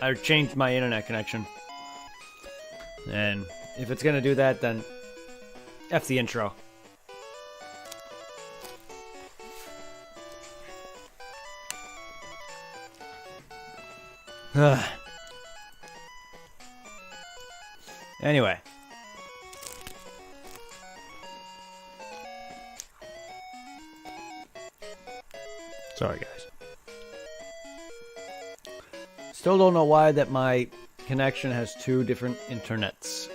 I changed my internet connection. And if it's gonna do that, then F the intro. Anyway. Sorry, guys. Still don't know why that my connection has two different internets.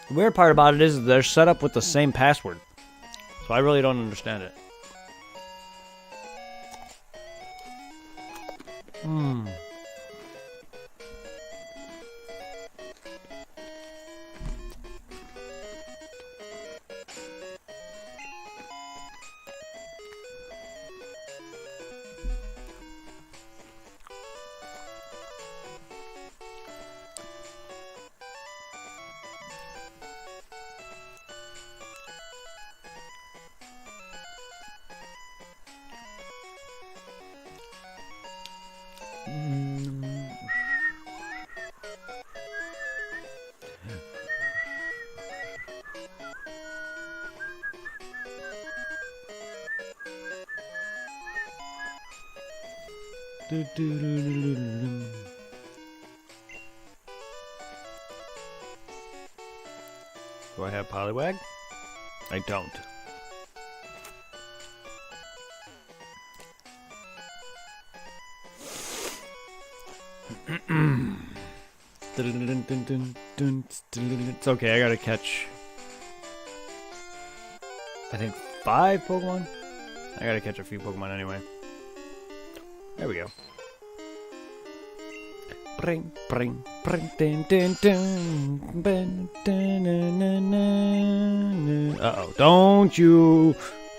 The weird part about it is they're set up with the same password. So I really don't understand it. Do I have Poliwag? I don't. It's okay, I gotta catch, I think 5 Pokemon? I gotta catch a few Pokemon anyway. There we go. Bring, bring, bring, dun, dun, dun, dun, dun, dun, dun, dun. Uh-oh, don't you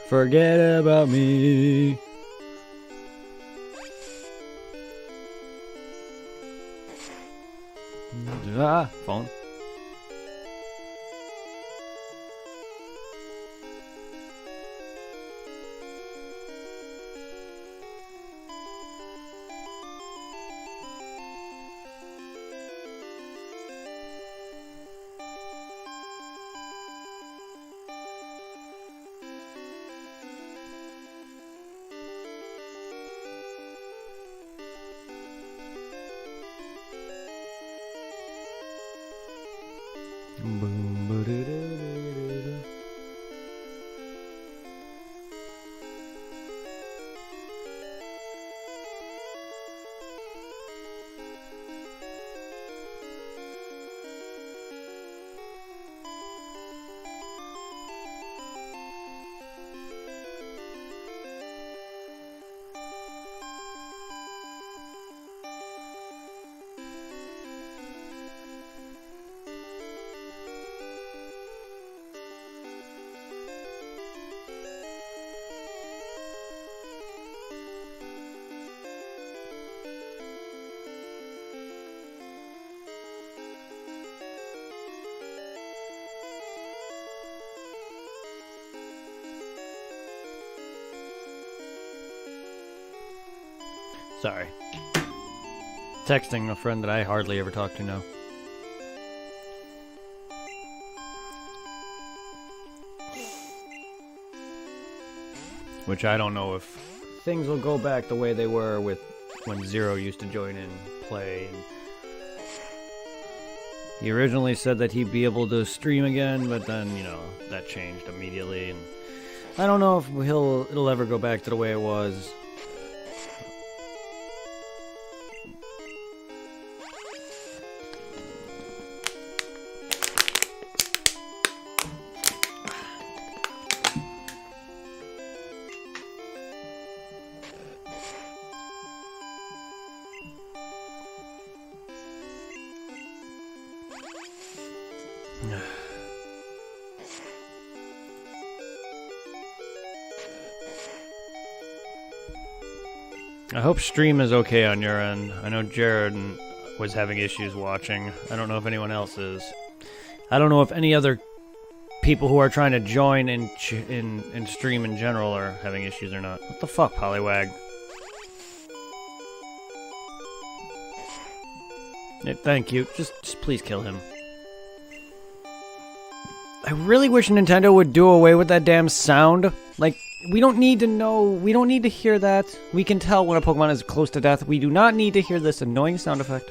forget about me. Ah, phone. Sorry. Texting a friend that I hardly ever talk to now. Which I don't know if things will go back the way they were with when Zero used to join in play. And he originally said that he'd be able to stream again, but then, you know, that changed immediately. And I don't know if it'll ever go back to the way it was. I hope stream is okay on your end. I know Jared and was having issues watching. I don't know if anyone else is. I don't know if any other people who are trying to join in stream in general are having issues or not. What the fuck, Poliwag? Yeah, thank you. Just please kill him. I really wish Nintendo would do away with that damn sound. Like, we don't need to know. We don't need to hear that. We can tell when a Pokemon is close to death. We do not need to hear this annoying sound effect.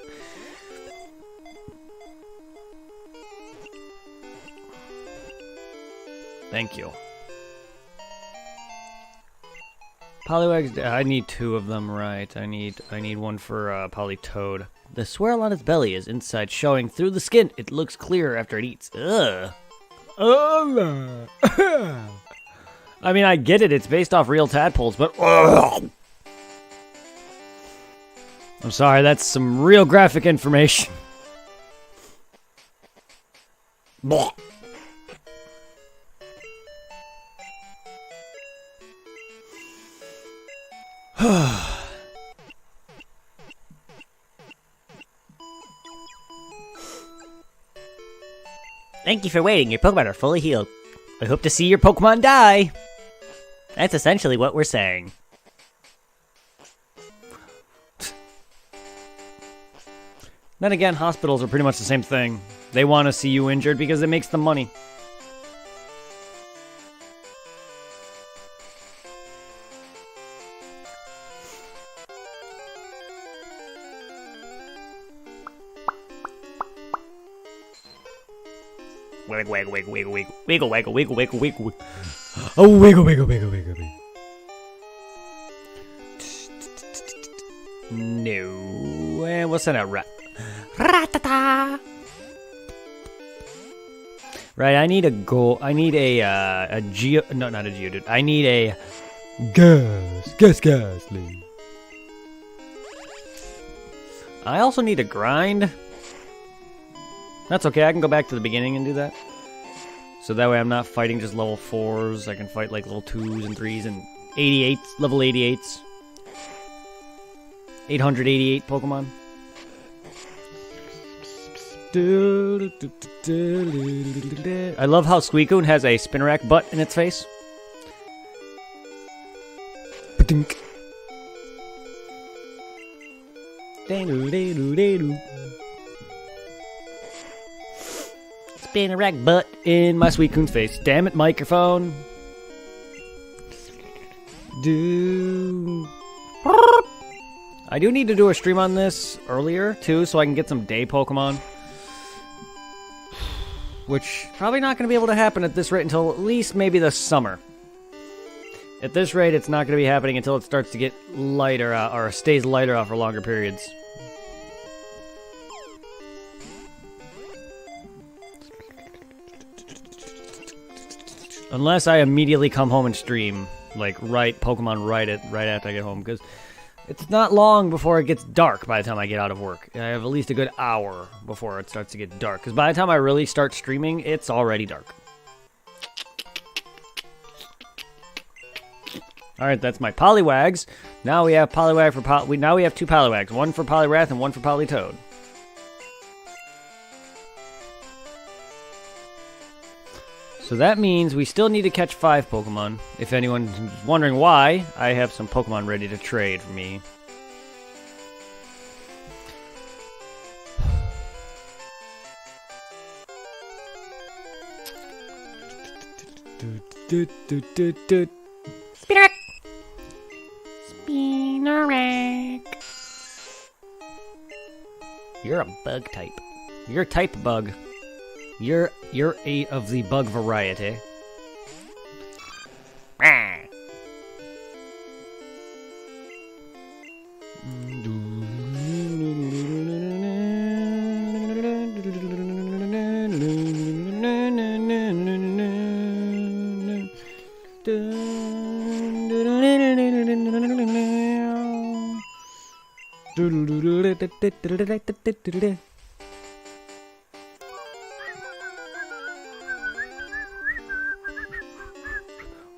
Thank you. Poliwag's. I need 2 of them, right? I need one for Politoed. The swirl on its belly is inside, showing through the skin. It looks clearer after it eats. Ugh. I mean, I get it. It's based off real tadpoles, but I'm sorry. That's some real graphic information. Thank you for waiting. Your Pokemon are fully healed. I hope to see your Pokemon die. That's essentially what we're saying. Then again, hospitals are pretty much the same thing. They want to see you injured because it makes them money. Wiggle, wiggle, wiggle, wiggle, wiggle, wiggle, wiggle, wiggle, wiggle, wiggle. Oh, wiggle, wiggle, wiggle, wiggle, wiggle. No. And we'll send out Ratata. Right, I need a goal. I need a Geo. No, not a Geodude. I need a Gastly. I also need a grind. That's okay, I can go back to the beginning and do that. So that way I'm not fighting just level 4s, I can fight like level 2s and 3s and 88s, level 88s. 888 Pokemon. I love how Suicune has a Spinarak butt in its face. Spinarak butt in my Suicune's face. Damn it, microphone. I do need to do a stream on this earlier, too, so I can get some day Pokemon. Which, probably not going to be able to happen at this rate until at least maybe the summer. At this rate, it's not going to be happening until it starts to get lighter, or stays lighter out for longer periods. Unless I immediately come home and stream, like, Pokemon right after I get home, because it's not long before it gets dark by the time I get out of work. I have at least a good hour before it starts to get dark, because by the time I really start streaming, it's already dark. Alright, that's my Poliwags. Now we have Poliwag for now we have 2 Poliwags, one for Poliwrath and one for Politoed. So that means we still need to catch 5 Pokemon. If anyone's wondering why, I have some Pokemon ready to trade for me. Spinarak! Spinarak! You're a bug type. You're type bug. You're a of the bug variety.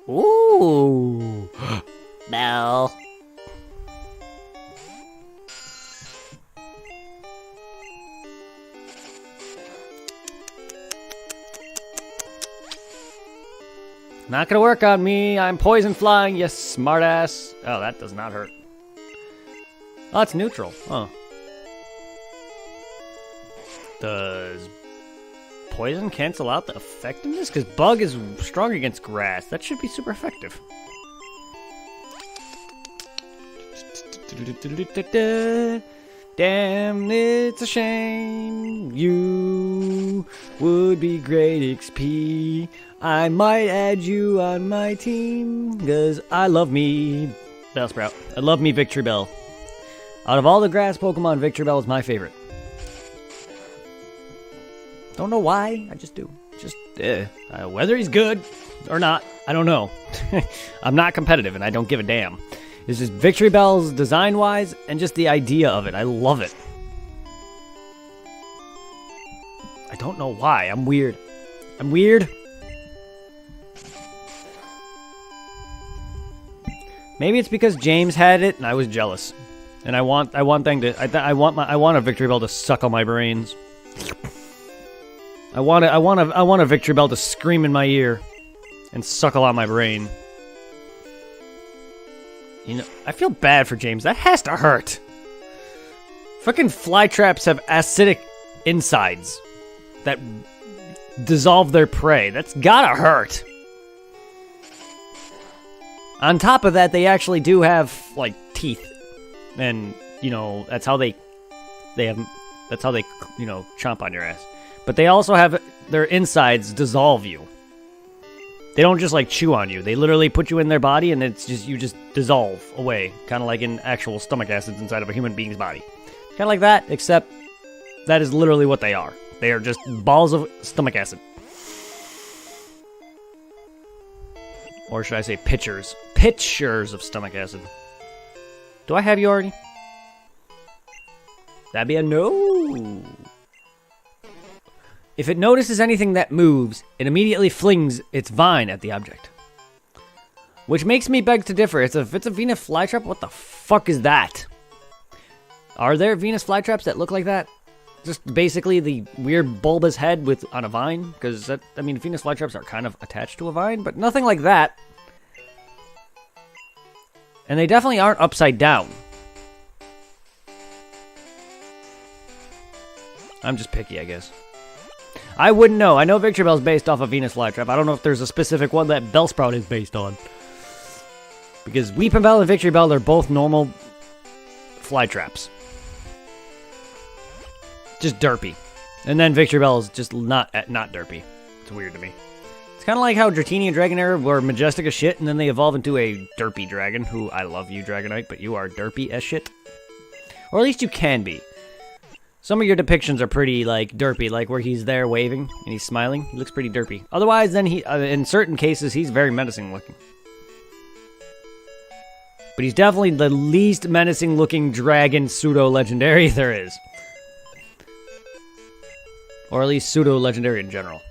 Ooh, Bell. Not gonna work on me. I'm poison flying, you smartass. Oh, that does not hurt. Oh, it's neutral. Oh. Does poison cancel out the effectiveness? Because bug is strong against grass. That should be super effective. Damn, it's a shame. You would be great XP. I might add you on my team, because I love me Bellsprout. I love me Victory Bell. Out of all the grass Pokemon, Victory Bell is my favorite. Don't know why, I just do. Just, whether he's good or not, I don't know. I'm not competitive and I don't give a damn. It's just Victory Bells design-wise and just the idea of it. I love it. I don't know why. I'm weird. I'm weird. Maybe it's because James had it and I was jealous. And I want a Victory Bell to suckle my brains. I want a Victory Bell to scream in my ear and suckle on my brain. You know, I feel bad for James. That has to hurt. Fucking fly traps have acidic insides that dissolve their prey. That's gotta hurt. On top of that, they actually do have, like, teeth. And, you know, that's how they chomp on your ass. But they also have their insides dissolve you. They don't just, like, chew on you. They literally put you in their body, and you just dissolve away. Kind of like in actual stomach acids inside of a human being's body. Kind of like that, except that is literally what they are. They are just balls of stomach acid. Or should I say pitchers? Pitchers of stomach acid. Do I have you already? That'd be a no. If it notices anything that moves, it immediately flings its vine at the object. Which makes me beg to differ. If it's a Venus flytrap, what the fuck is that? Are there Venus flytraps that look like that? Just basically the weird bulbous head on a vine? Because, Venus flytraps are kind of attached to a vine, but nothing like that. And they definitely aren't upside down. I'm just picky, I guess. I wouldn't know. I know Victory Bell's based off of Venus Flytrap. I don't know if there's a specific one that Bellsprout is based on. Because Weepin' Bell and Victory Bell, they're both normal Flytraps. Just derpy. And then Victory Bell is just not derpy. It's weird to me. It's kind of like how Dratini and Dragonair were majestic as shit, and then they evolve into a derpy dragon, who I love you, Dragonite, but you are derpy as shit. Or at least you can be. Some of your depictions are pretty, like, derpy, like where he's there waving and he's smiling. He looks pretty derpy. Otherwise, then in certain cases, he's very menacing looking. But he's definitely the least menacing looking dragon pseudo-legendary there is. Or at least pseudo-legendary in general.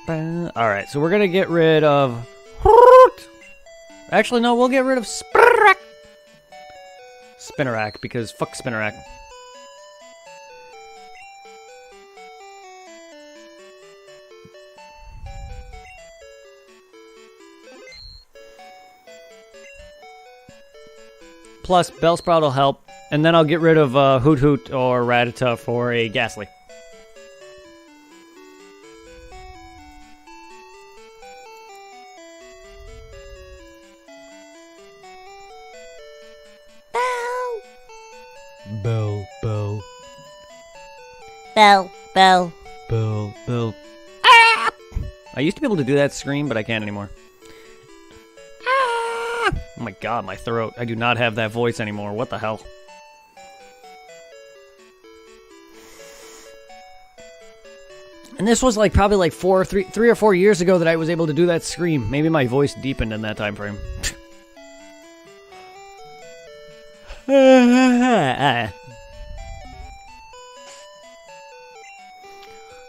Alright, so we're gonna get rid of... Actually, no, we'll get rid of Spinarak, because fuck Spinarak. Plus, Bellsprout will help, and then I'll get rid of Hoot Hoot or Rattata for a Ghastly. Bell. Ah! I used to be able to do that scream, but I can't anymore. Ah! Oh my god, my throat. I do not have that voice anymore. What the hell? And this was like probably like 3 or 4 years ago that I was able to do that scream. Maybe my voice deepened in that time frame.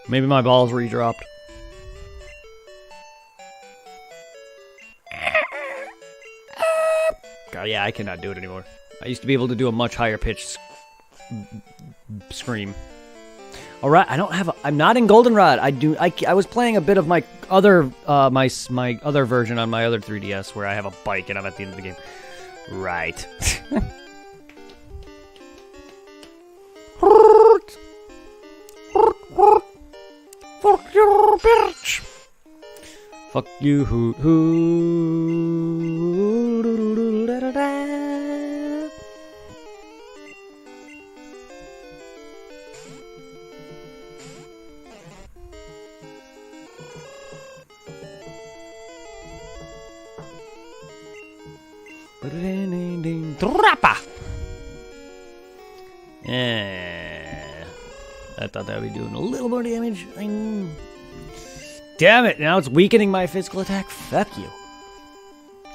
Maybe my balls redropped. God, yeah, I cannot do it anymore. I used to be able to do a much higher pitched scream. All right, I don't have. I'm not in Goldenrod. I was playing a bit of my other my other version on my other 3DS where I have a bike and I'm at the end of the game. Right. Fuck you, bitch. Fuck you, hoo hoo. Da, da, da. Trappa! Yeah. I thought that would be doing a little more damage. Damn it, now it's weakening my physical attack. Fuck you.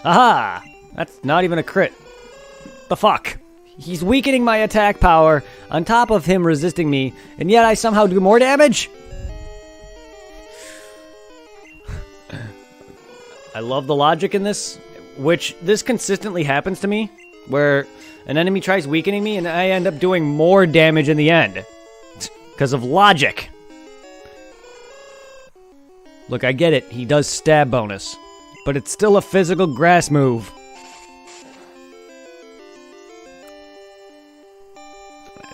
Aha! That's not even a crit. The fuck? He's weakening my attack power on top of him resisting me, and yet I somehow do more damage? I love the logic in this, which this consistently happens to me, where an enemy tries weakening me and I end up doing more damage in the end. Because of logic. Look, I get it. He does stab bonus. But it's still a physical grass move.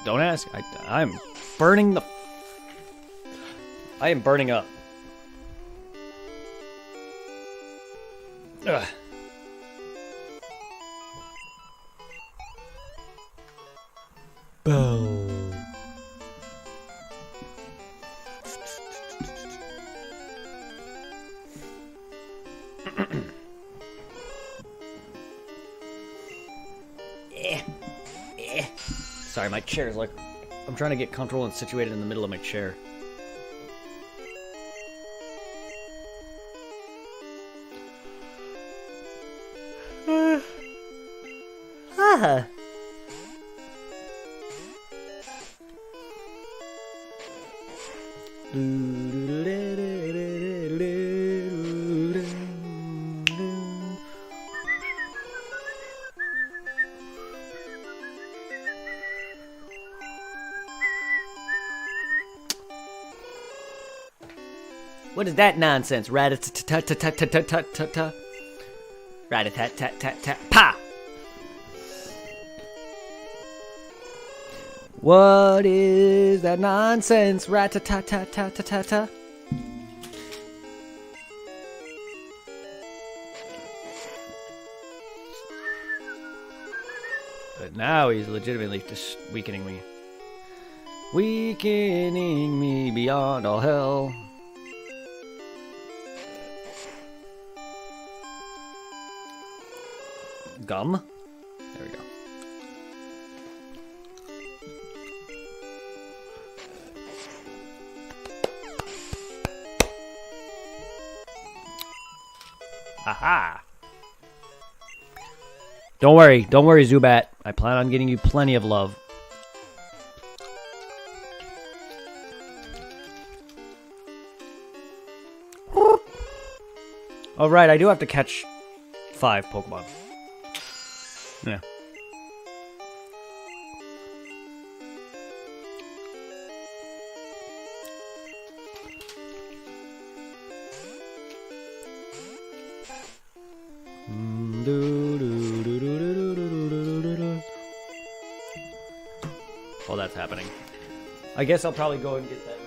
Don't ask. I'm burning the... I am burning up. Ugh. Boom. Sorry, my chair is like... I'm trying to get comfortable and situated in the middle of my chair. What is that nonsense? Rat-a-tat-tat-tat-tat-tat-tat-tat. Rat-a-tat-tat-tat-tat-pa! What is that nonsense? Rat-a-tat-tat-tat-tat-tat. But now he's legitimately just weakening me. Weakening me beyond all hell. Gum? There we go. Haha! Don't worry, Zubat. I plan on getting you plenty of love. Oh, right, I do have to catch 5 Pokemon. Yeah. Oh, that's happening. I guess I'll probably go and get that ready.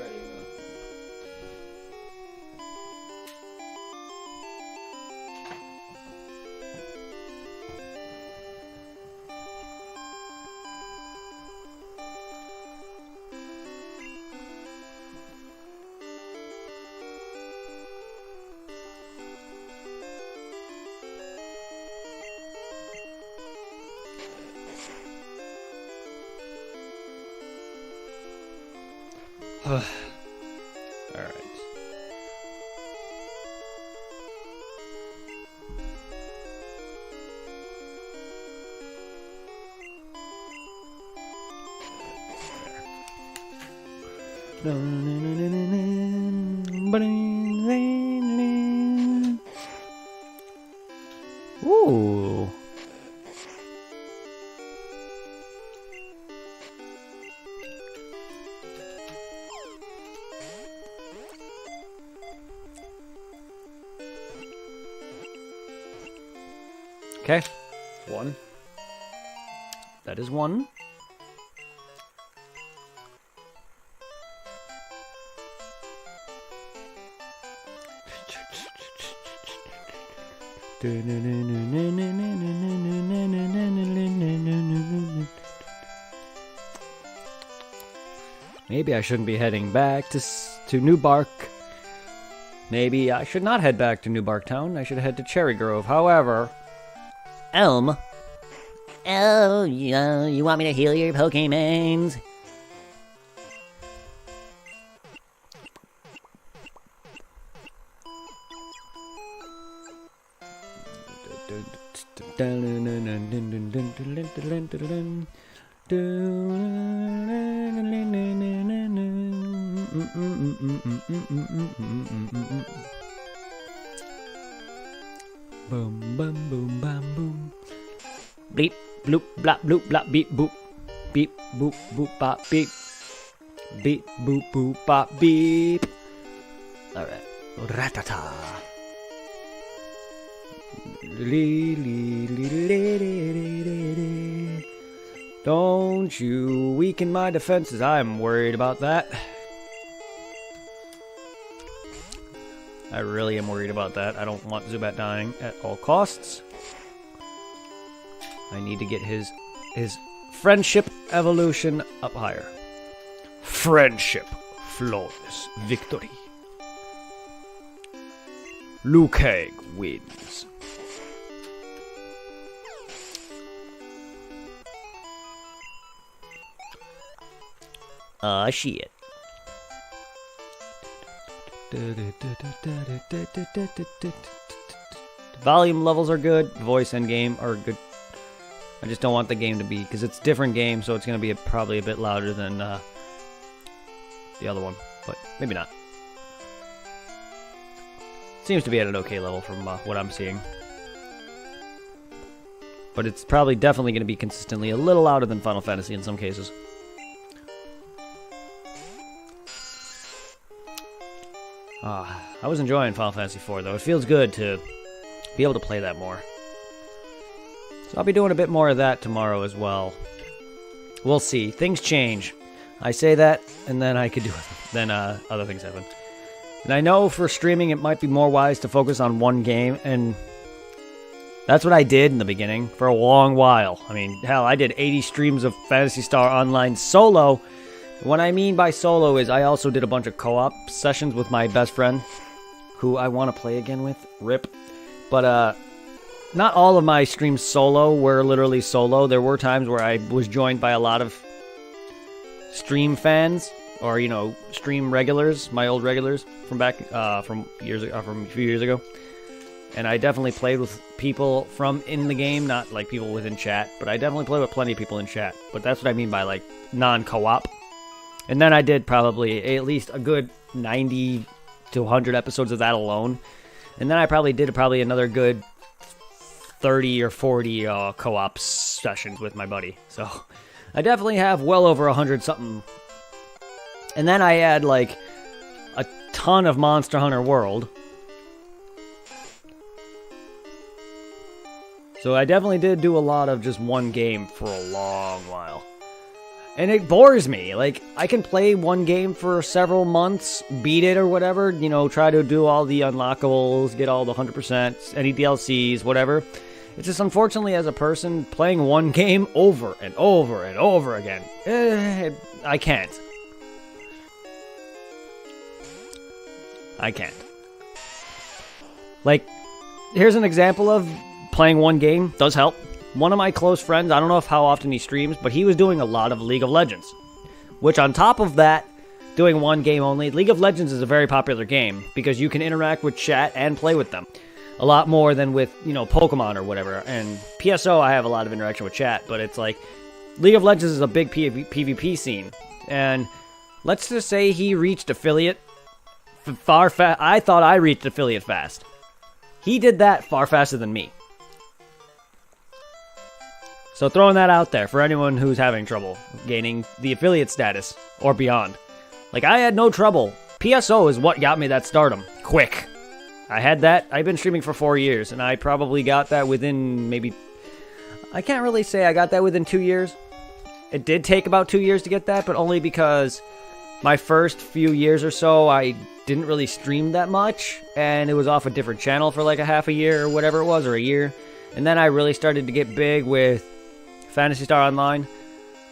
All right. Ooh. Okay. 1. That is 1. Maybe I shouldn't be heading back to New Bark. Maybe I should not head back to New Bark Town. I should head to Cherry Grove. However, Elm. Oh, you want me to heal your Pokemons? Boom, boom, boom, bam, boom. Bleep, bloop, blop, bloop, blop, beep, boop. Beep, boop, boop, bop, beep. Beep, boop, boop, bop, beep. Alright. Ratata. Don't you weaken my defenses. I'm worried about that. I really am worried about that. I don't want Zubat dying at all costs. I need to get his friendship evolution up higher. Friendship. Flawless victory. Liu Kang wins. Shit. Volume levels are good. Voice and game are good. I just don't want the game to be, because it's different game, so it's going to be probably a bit louder than the other one, but maybe not. Seems to be at an okay level from what I'm seeing. But it's probably definitely going to be consistently a little louder than Final Fantasy in some cases. I was enjoying Final Fantasy IV, though. It feels good to be able to play that more. So I'll be doing a bit more of that tomorrow as well. We'll see. Things change. I say that, and then I could do it. Then other things happen. And I know for streaming it might be more wise to focus on one game, and that's what I did in the beginning for a long while. I mean, hell, I did 80 streams of Phantasy Star Online solo. What I mean by solo is I also did a bunch of co-op sessions with my best friend, who I want to play again with, RIP. But not all of my streams solo were literally solo. There were times where I was joined by a lot of stream fans, or stream regulars, my old regulars from back from a few years ago. And I definitely played with people from in the game, not like people within chat, but I definitely played with plenty of people in chat. But that's what I mean by like non-co-op. And then I did probably at least a good 90 to 100 episodes of that alone. And then I probably did another good 30 or 40 co-op sessions with my buddy. So I definitely have well over 100 something. And then I had like a ton of Monster Hunter World. So I definitely did do a lot of just one game for a long while. And it bores me. Like, I can play one game for several months, beat it or whatever, try to do all the unlockables, get all the 100%, any DLCs, whatever. It's just, unfortunately, as a person, playing one game over and over and over again, I can't. I can't. Like, here's an example of playing one game does help. One of my close friends, I don't know how often he streams, but he was doing a lot of League of Legends. Which, on top of that, doing one game only, League of Legends is a very popular game because you can interact with chat and play with them. A lot more than with, Pokemon or whatever. And PSO, I have a lot of interaction with chat, but it's like, League of Legends is a big PvP scene. And let's just say he reached affiliate I thought I reached affiliate fast. He did that far faster than me. So throwing that out there for anyone who's having trouble gaining the affiliate status or beyond. Like, I had no trouble. PSO is what got me that stardom. Quick. I had that. I've been streaming for 4 years, and I probably got that within maybe... I can't really say I got that within 2 years. It did take about 2 years to get that, but only because my first few years or so, I didn't really stream that much, and it was off a different channel for like a half a year or whatever it was, or a year. And then I really started to get big with Phantasy Star Online.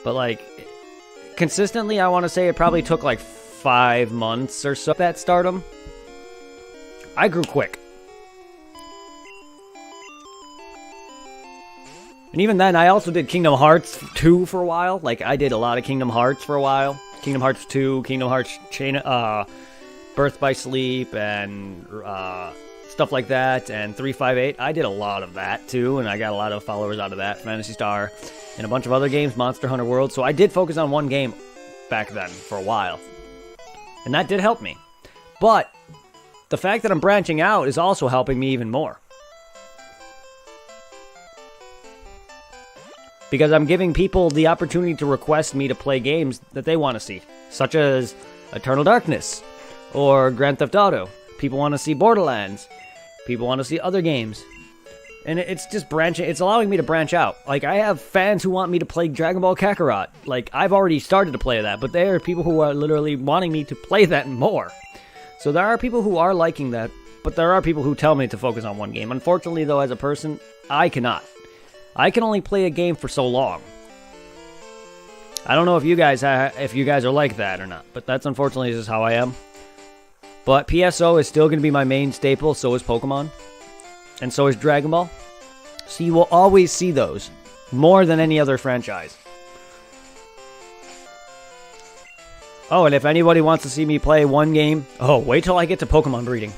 But like, consistently, I want to say it probably took like 5 months or so, that stardom. I grew quick. And even then, I also did Kingdom Hearts 2 for a while. Like, I did a lot of Kingdom Hearts for a while. Kingdom Hearts 2, Kingdom Hearts Birth by Sleep, and stuff like that, and 358. I did a lot of that, too, and I got a lot of followers out of that. Phantasy Star, and a bunch of other games, Monster Hunter World. So I did focus on one game back then for a while. And that did help me. But the fact that I'm branching out is also helping me even more. Because I'm giving people the opportunity to request me to play games that they want to see, such as Eternal Darkness or Grand Theft Auto. People want to see Borderlands. People want to see other games. And it's just branching. It's allowing me to branch out. Like, I have fans who want me to play Dragon Ball Kakarot. Like, I've already started to play that, but there are people who are literally wanting me to play that more. So there are people who are liking that, but there are people who tell me to focus on one game. Unfortunately, though, as a person, I cannot. I can only play a game for so long. I don't know if you guys are like that or not, but that's unfortunately just how I am. But PSO is still going to be my main staple, so is Pokemon. And so is Dragon Ball. So you will always see those, more than any other franchise. Oh, and if anybody wants to see me play one game, oh, wait till I get to Pokemon breeding.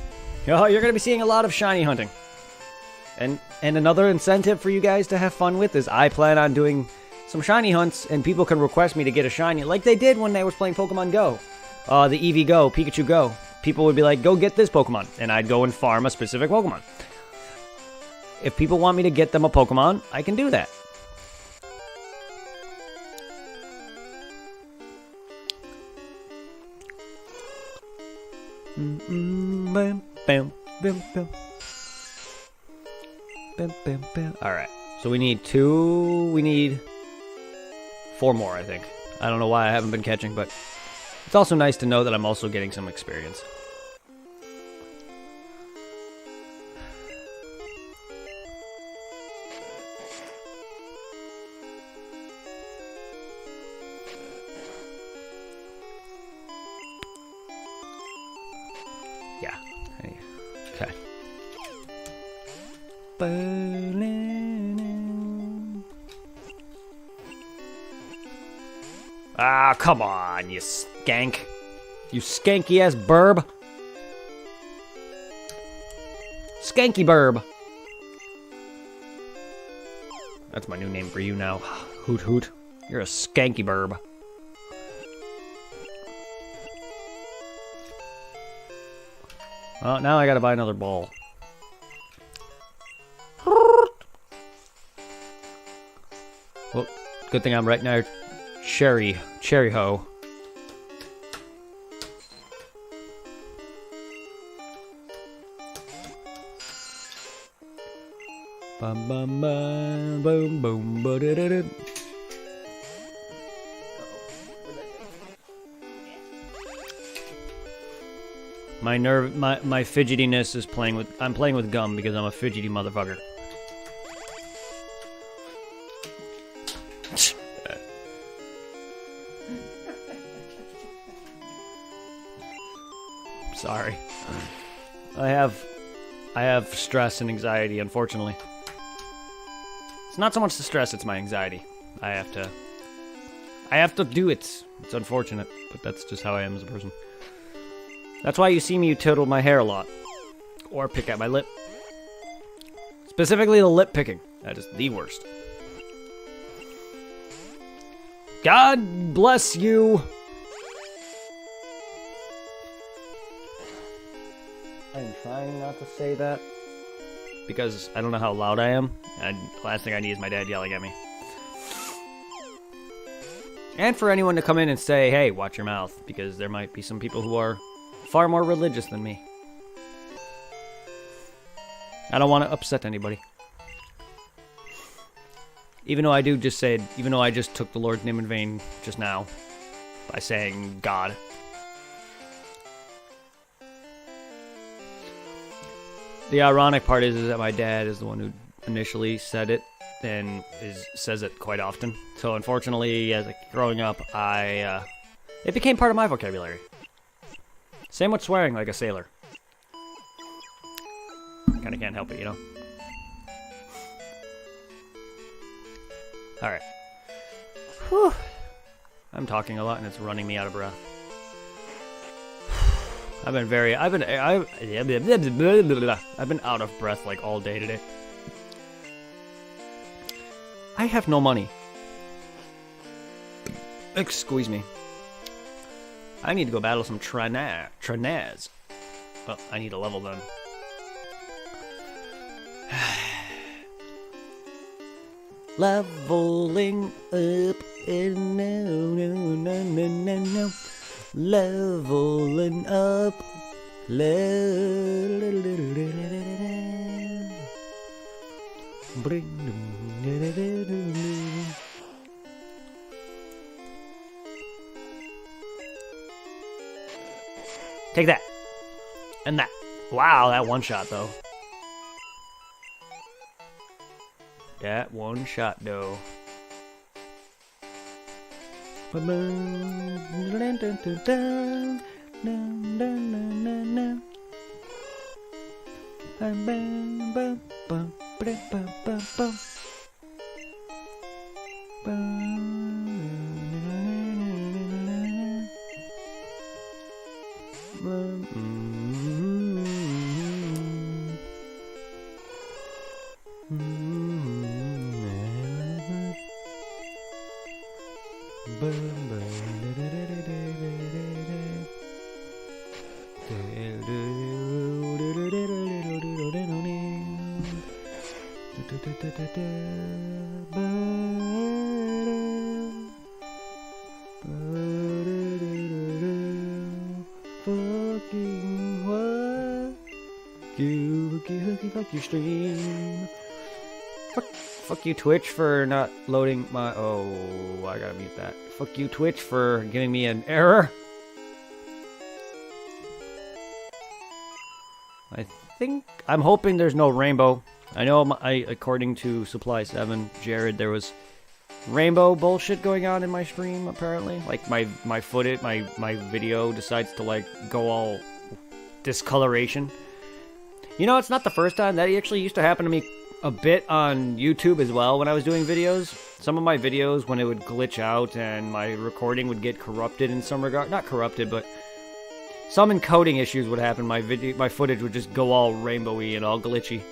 Oh, you're going to be seeing a lot of shiny hunting. And another incentive for you guys to have fun with is I plan on doing some shiny hunts, and people can request me to get a shiny, like they did when they was playing Pokemon Go. The Eevee Go, Pikachu Go. People would be like, go get this Pokemon, and I'd go and farm a specific Pokemon. If people want me to get them a Pokemon, I can do that. Bam, bam, bam, bam. Alright, so we need 4 more, I think. I don't know why I haven't been catching, but it's also nice to know that I'm also getting some experience. Yeah. Okay. Ah, come on, you skank. You skanky ass burb. Skanky burb. That's my new name for you now. Hoot hoot. You're a skanky burb. Oh, now I gotta buy another ball. Well, good thing I'm right now. Cherry Ho. Bum bum bum boom boom ba da da da. My fidgetiness is I'm playing with gum because I'm a fidgety motherfucker. Sorry. I have stress and anxiety, unfortunately. It's not so much the stress, it's my anxiety. I have to do it. It's unfortunate, but that's just how I am as a person. That's why you see me twiddle my hair a lot. Or pick at my lip. Specifically the lip picking. That is the worst. God bless you. I'm trying not to say that. Because I don't know how loud I am. And the last thing I need is my dad yelling at me. And for anyone to come in and say, hey, watch your mouth. Because there might be some people who are far more religious than me. I don't want to upset anybody. Even though I just took the Lord's name in vain just now by saying God. The ironic part is that my dad is the one who initially said it and says it quite often. So unfortunately, growing up, it became part of my vocabulary. Same with swearing like a sailor. Kinda can't help it, you know? Alright. Whew. I'm talking a lot and it's running me out of breath. I've been out of breath like all day today. I have no money. Excuse me. I need to go battle some Tranaz. Well, I need a level then. Leveling up and no. Leveling up. Take that. And that. Wow, that one shot though. That one shot though. Fuck you, stream. Fuck you, Twitch, for not loading my... Oh, I gotta mute that. Fuck you, Twitch, for giving me an error. I'm hoping there's no rainbow. I know, according to Supply 7, Jared, there was rainbow bullshit going on in my stream, apparently. Like, my footage, my video decides to, like, go all discoloration. You know, it's not the first time. That actually used to happen to me a bit on YouTube as well when I was doing videos. Some of my videos, when it would glitch out and my recording would get corrupted in some regard. Not corrupted, but some encoding issues would happen. My footage would just go all rainbowy and all glitchy,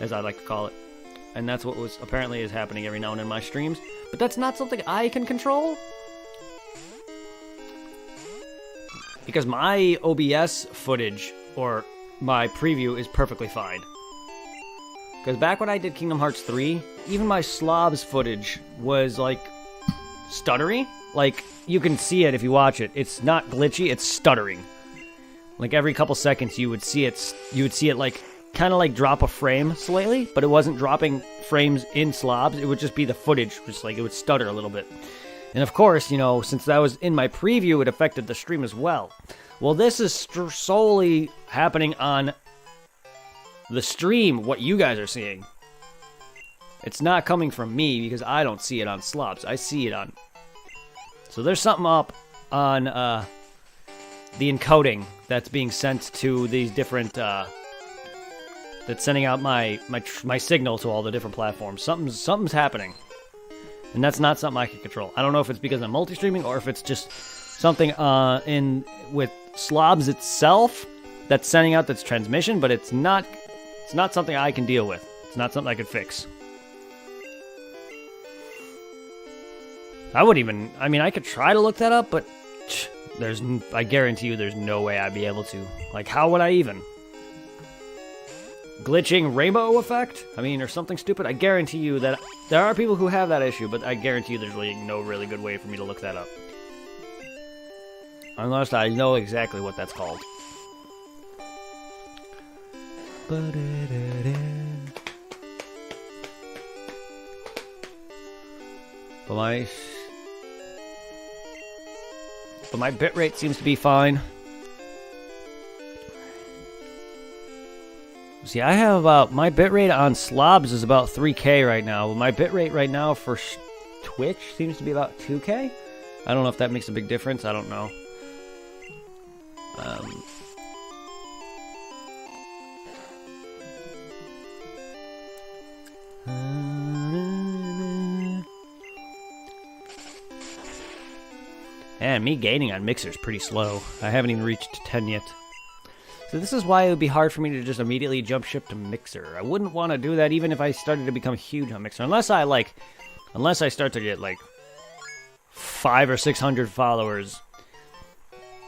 as I like to call it. And that's what was apparently is happening every now and then in my streams. But that's not something I can control. Because my OBS footage, or my preview, is perfectly fine. Because back when I did Kingdom Hearts 3, even my slobs footage was, like, stuttery. Like, you can see it if you watch it. It's not glitchy, it's stuttering. Like, every couple seconds you would see it, like, kind of like drop a frame slightly, but it wasn't dropping frames in slobs. It would just be the footage, just like, it would stutter a little bit. And of course, you know, since that was in my preview, it affected the stream as well. Well, this is solely happening on the stream, what you guys are seeing. It's not coming from me because I don't see it on slobs. I see it on... So there's something up on the encoding that's being sent to these different... that's sending out my signal to all the different platforms. Something's happening. And that's not something I can control. I don't know if it's because I'm multi-streaming or if it's just something in with slobs itself that's sending out this transmission, but it's not something I can deal with. It's not something I could fix. I could try to look that up, but I guarantee you there's no way I'd be able to. Like, how would I even? Glitching rainbow effect? I mean, or something stupid? I guarantee you that there are people who have that issue, but I guarantee you there's really no really good way for me to look that up. Unless I know exactly what that's called. But my bitrate seems to be fine. See, I have about, my bitrate on Slobs is about 3K right now. But my bitrate right now for Twitch seems to be about 2K. I don't know if that makes a big difference. I don't know. And me gaining on Mixer is pretty slow. I haven't even reached 10 yet. So this is why it would be hard for me to just immediately jump ship to Mixer. I wouldn't want to do that even if I started to become huge on Mixer. Unless I start to get like 500 or 600 followers.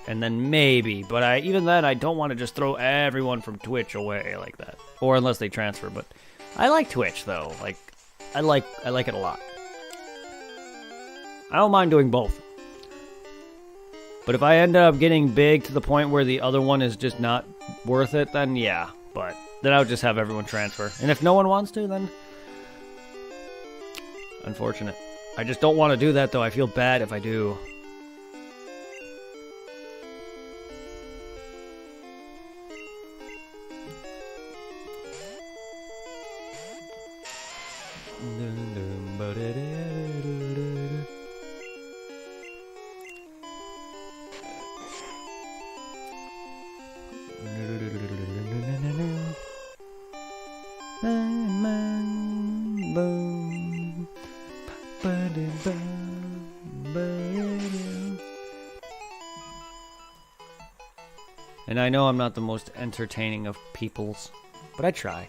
And then maybe. But even then, I don't want to just throw everyone from Twitch away like that. Or unless they transfer. But I like Twitch though. Like, I like it a lot. I don't mind doing both. But if I end up getting big to the point where the other one is just not worth it, then yeah. But then I would just have everyone transfer. And if no one wants to, then unfortunate. I just don't want to do that, though. I feel bad if I do. And I know I'm not the most entertaining of peoples, but I try.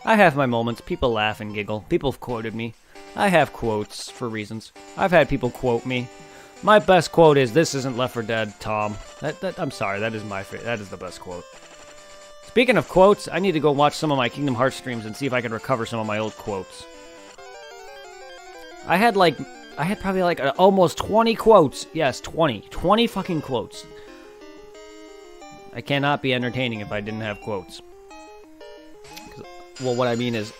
I have my moments. People laugh and giggle. People have quoted me. I have quotes for reasons. I've had people quote me. My best quote is, "This isn't Left 4 Dead, Tom." I'm sorry, that is my favorite. That is the best quote. Speaking of quotes, I need to go watch some of my Kingdom Hearts streams and see if I can recover some of my old quotes. I had probably like almost 20 quotes. Yes, 20 fucking quotes. I cannot be entertaining if I didn't have quotes. Well, what I mean is,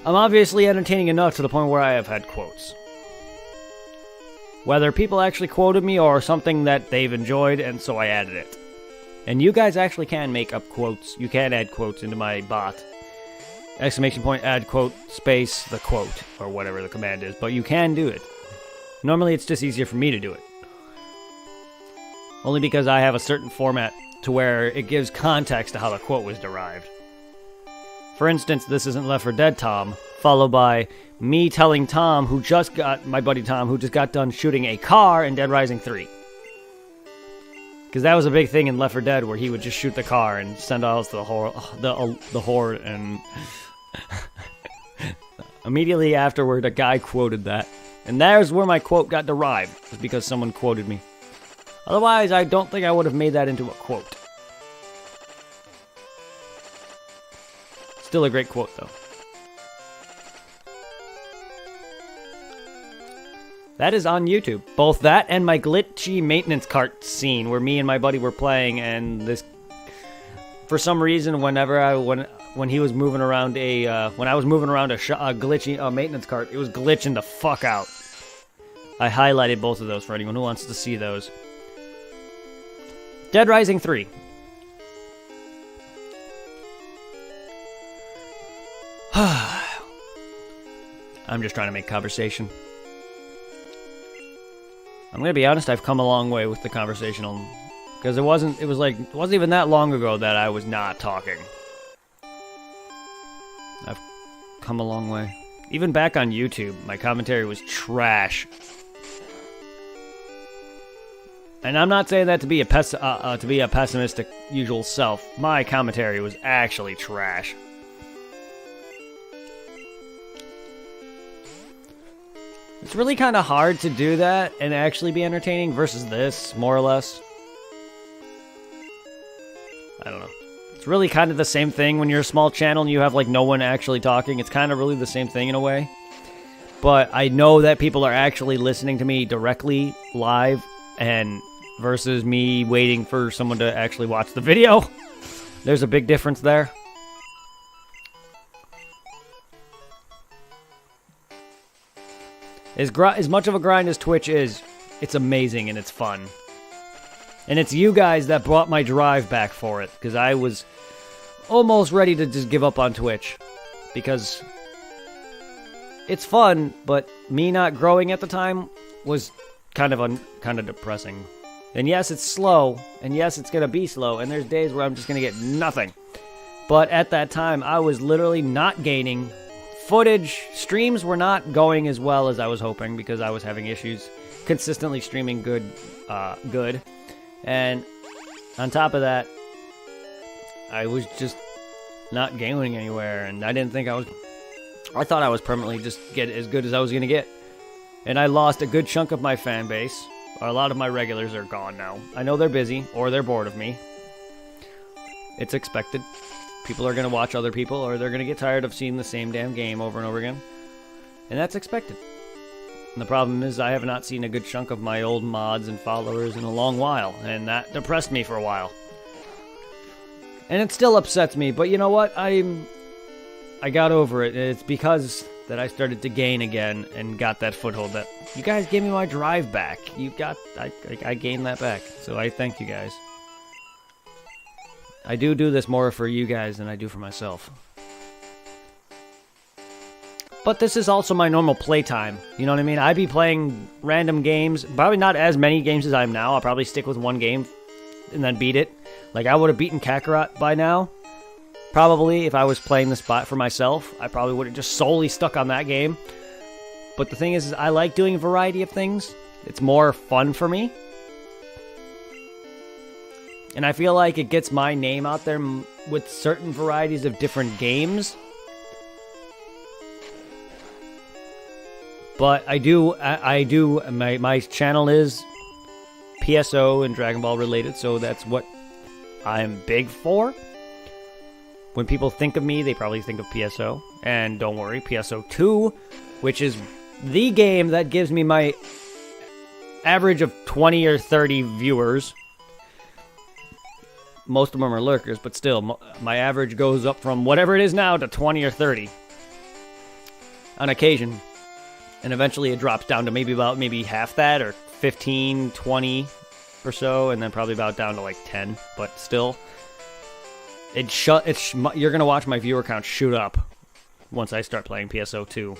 I'm obviously entertaining enough to the point where I have had quotes. Whether people actually quoted me or something that they've enjoyed, and so I added it. And you guys actually can make up quotes. You can add quotes into my bot. Exclamation point, add quote, space, the quote, or whatever the command is. But you can do it. Normally it's just easier for me to do it. Only because I have a certain format to where it gives context to how the quote was derived. For instance, "This isn't Left 4 Dead, Tom," followed by me telling Tom, my buddy Tom, who just got done shooting a car in Dead Rising 3. Because that was a big thing in Left 4 Dead, where he would just shoot the car and send us the horde, and immediately afterward, a guy quoted that. And there's where my quote got derived, was because someone quoted me. Otherwise, I don't think I would have made that into a quote. Still a great quote, though. That is on YouTube. Both that and my glitchy maintenance cart scene where me and my buddy were playing, and this, for some reason, when he was moving around when I was moving around a glitchy maintenance cart, it was glitching the fuck out. I highlighted both of those for anyone who wants to see those. Dead Rising 3. I'm just trying to make conversation. I'm gonna be honest, I've come a long way with the conversational, because it wasn't even that long ago that I was not talking. I've come a long way. Even back on YouTube, my commentary was trash. And I'm not saying that to be a pessimistic usual self. My commentary was actually trash. It's really kind of hard to do that and actually be entertaining versus this, more or less. I don't know. It's really kind of the same thing when you're a small channel and you have like no one actually talking. It's kind of really the same thing in a way. But I know that people are actually listening to me directly live and versus me waiting for someone to actually watch the video. There's a big difference there. As much of a grind as Twitch is, it's amazing and it's fun. And it's you guys that brought my drive back for it, because I was almost ready to just give up on Twitch. Because it's fun, but me not growing at the time was kind of depressing. And yes, it's slow, and yes, it's gonna be slow, and there's days where I'm just gonna get nothing. But at that time, I was literally not gaining footage. Streams were not going as well as I was hoping because I was having issues consistently streaming good. And on top of that, I was just not gaining anywhere, and I didn't think I thought I was permanently just get as good as I was going to get. And I lost a good chunk of my fan base. A lot of my regulars are gone now. I know they're busy, or they're bored of me. It's expected. People are going to watch other people, or they're going to get tired of seeing the same damn game over and over again. And that's expected. And the problem is I have not seen a good chunk of my old mods and followers in a long while, and that depressed me for a while. And it still upsets me, but you know what? I got over it. It's because that I started to gain again and got that foothold that you guys gave me my drive back. I gained that back, so I thank you guys. I do this more for you guys than I do for myself. But this is also my normal playtime. You know what I mean? I'd be playing random games. Probably not as many games as I am now. I'll probably stick with one game and then beat it. Like, I would have beaten Kakarot by now. Probably, if I was playing the spot for myself, I probably would have just solely stuck on that game. But the thing is I like doing a variety of things. It's more fun for me. And I feel like it gets my name out there with certain varieties of different games. But I do, my channel is PSO and Dragon Ball related, so that's what I'm big for. When people think of me, they probably think of PSO. And don't worry, PSO 2, which is the game that gives me my average of 20 or 30 viewers. Most of them are lurkers, but still, my average goes up from whatever it is now to 20 or 30 on occasion. And eventually it drops down to maybe half that, or 15, 20 or so, and then probably about down to like 10. But still, you're gonna watch my viewer count shoot up once I start playing PSO 2.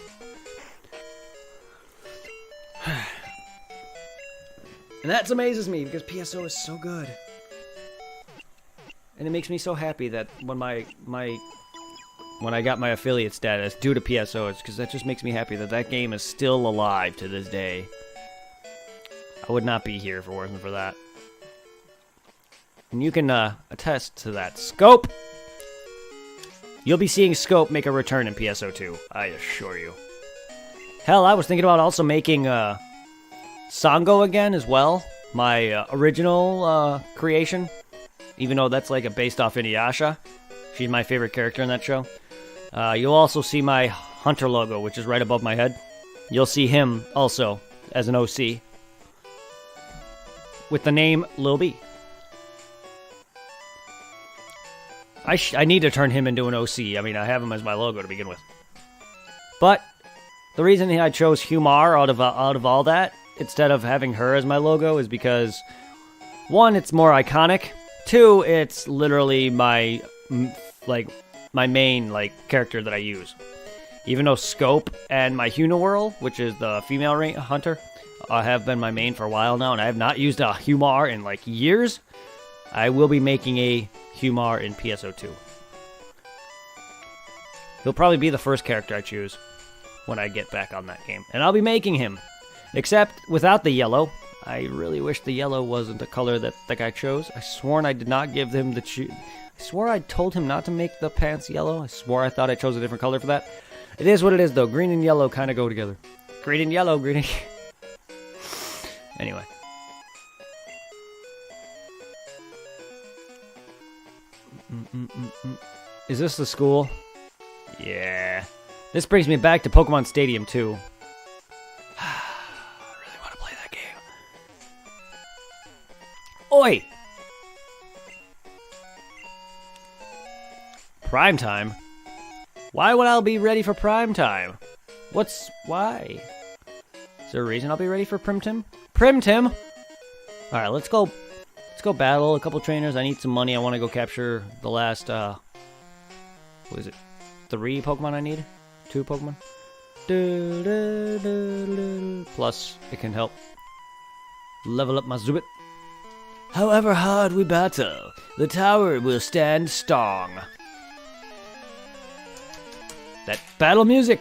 And that amazes me because PSO is so good, and it makes me so happy that when I got my affiliate status due to PSO, it's because that just makes me happy that game is still alive to this day. I would not be here if it wasn't for that. And you can attest to that. Scope! You'll be seeing Scope make a return in PSO 2, I assure you. Hell, I was thinking about also making Sango again as well. My original creation. Even though that's like based off Inuyasha. She's my favorite character in that show. You'll also see my Hunter logo, which is right above my head. You'll see him also as an OC. With the name Lil B. I need to turn him into an OC. I mean, I have him as my logo to begin with. But the reason I chose Humar out of all that, instead of having her as my logo, is because, one, it's more iconic. Two, it's literally my main character that I use. Even though Scope and my Huniwhirl, which is the female hunter, have been my main for a while now, and I have not used a Humar in years, I will be making a Humar in PSO 2. He'll probably be the first character I choose when I get back on that game. And I'll be making him. Except without the yellow. I really wish the yellow wasn't the color that the guy chose. I sworn I did not give him the I swore I told him not to make the pants yellow. I swore I thought I chose a different color for that. It is what it is, though. Green and yellow kind of go together. Green and yellow, green and... Anyway. Is this the school? Yeah. This brings me back to Pokemon Stadium 2. I really want to play that game. Oi! Prime time? Why would I be ready for prime time? Why? there a reason I'll be ready for Primtim? Primtim! Alright, let's go battle a couple trainers. I need some money. I want to go capture the last, what is it? 3 Pokemon I need? 2 Pokemon? Plus, it can help level up my Zubat. However hard we battle, the tower will stand strong. That battle music!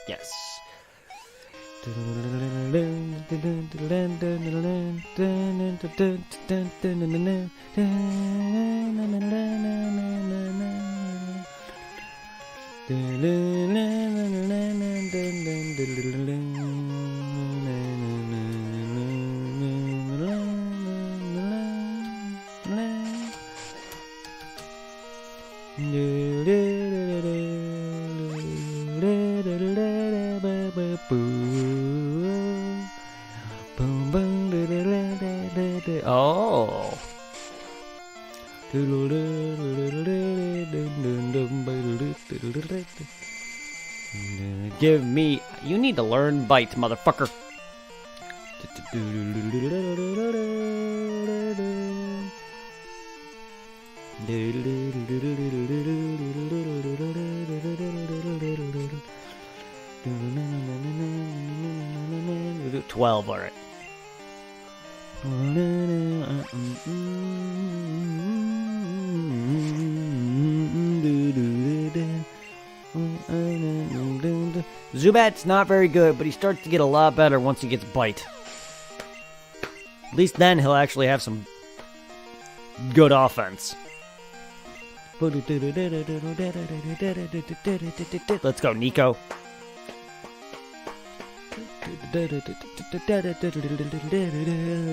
Yes. Oh. Give me. You need to learn bite, motherfucker. We'll do 12, alright. Zubat's not very good, but he starts to get a lot better once he gets bite. At least then he'll actually have some good offense. Let's go, Nico.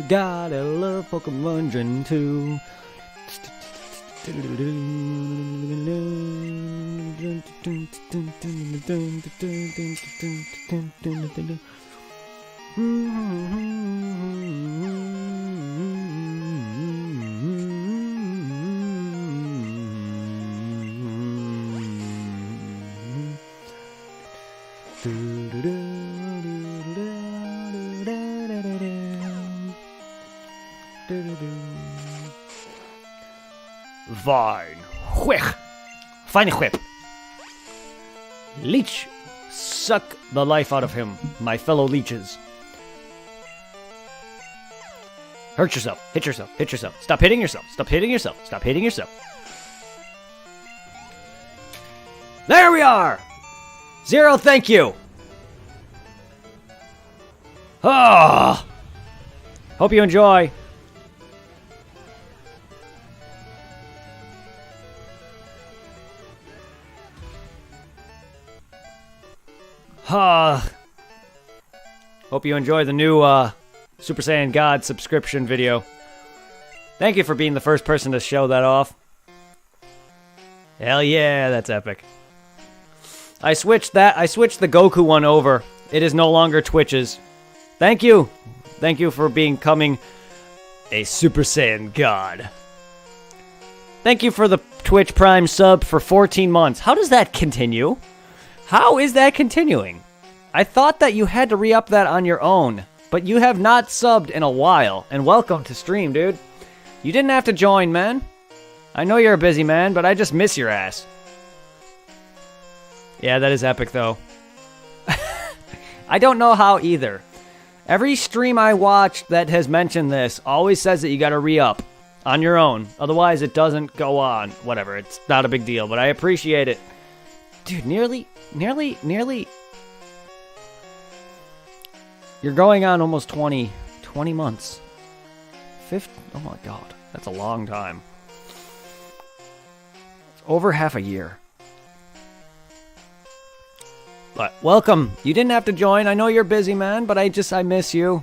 Gotta love Pokemon Gen 2. Vine Whip. Fine Whip. Leech. Suck the life out of him, my fellow leeches. Hurt yourself. Hit yourself. Hit yourself. Stop hitting yourself. Stop hitting yourself. Stop hitting yourself. There we are! 0, thank you! Ah! Hope you enjoy. Hope you enjoy the new Super Saiyan God subscription video. Thank you for being the first person to show that off. Hell yeah, that's epic. I switched the Goku one over. It is no longer Twitch's. Thank you. Thank you for becoming a Super Saiyan God. Thank you for the Twitch Prime sub for 14 months. How does that continue? How is that continuing? I thought that you had to re-up that on your own, but you have not subbed in a while, and welcome to stream, dude. You didn't have to join, man. I know you're a busy man, but I just miss your ass. Yeah, that is epic, though. I don't know how either. Every stream I watch that has mentioned this always says that you gotta re-up on your own. Otherwise, it doesn't go on. Whatever, it's not a big deal, but I appreciate it. Dude, nearly... You're going on almost 20 months. Oh my god, that's a long time. It's over half a year. But welcome. You didn't have to join. I know you're busy, man, but I miss you.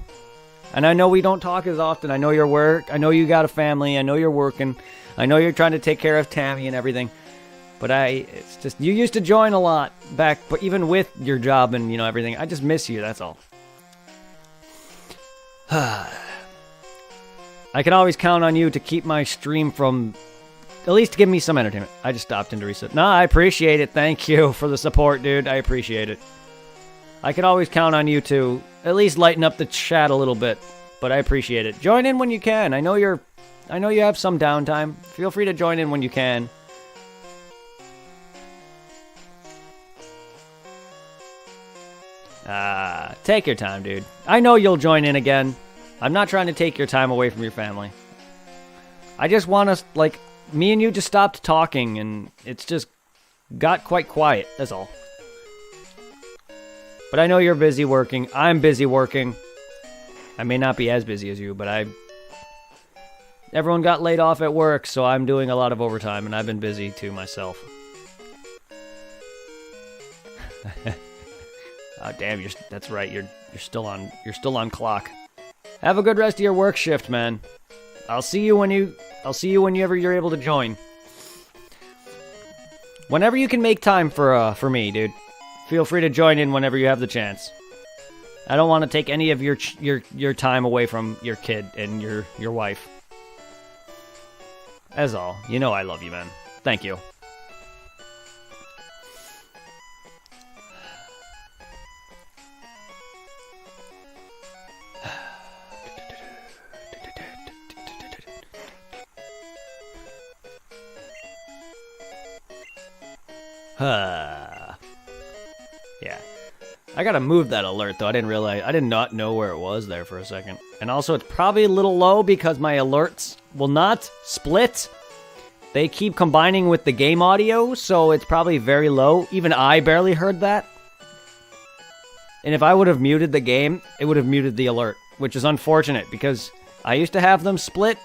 And I know we don't talk as often. I know your work. I know you got a family. I know you're working. I know you're trying to take care of Tammy and everything. But it's just, you used to join a lot back, but even with your job and, everything, I just miss you, that's all. I can always count on you to keep my stream from, at least give me some entertainment. I just stopped in to reset. No, I appreciate it. Thank you for the support, dude. I appreciate it. I can always count on you to at least lighten up the chat a little bit, but I appreciate it. Join in when you can. I know you have some downtime. Feel free to join in when you can. Take your time, dude. I know you'll join in again. I'm not trying to take your time away from your family. I just want us, me and you just stopped talking, and it's just got quite quiet, that's all. But I know you're busy working. I'm busy working. I may not be as busy as you, but everyone got laid off at work, so I'm doing a lot of overtime, and I've been busy too myself. Oh damn! That's right. You're still on clock. Have a good rest of your work shift, man. I'll see you whenever you're able to join. Whenever you can make time for me, dude. Feel free to join in whenever you have the chance. I don't want to take any of your time away from your kid and your wife. That's all. You know I love you, man. Thank you. Yeah. I gotta move that alert, though. I did not know where it was there for a second. And also, it's probably a little low because my alerts will not split. They keep combining with the game audio, so it's probably very low. Even I barely heard that. And if I would have muted the game, it would have muted the alert, which is unfortunate because I used to have them split,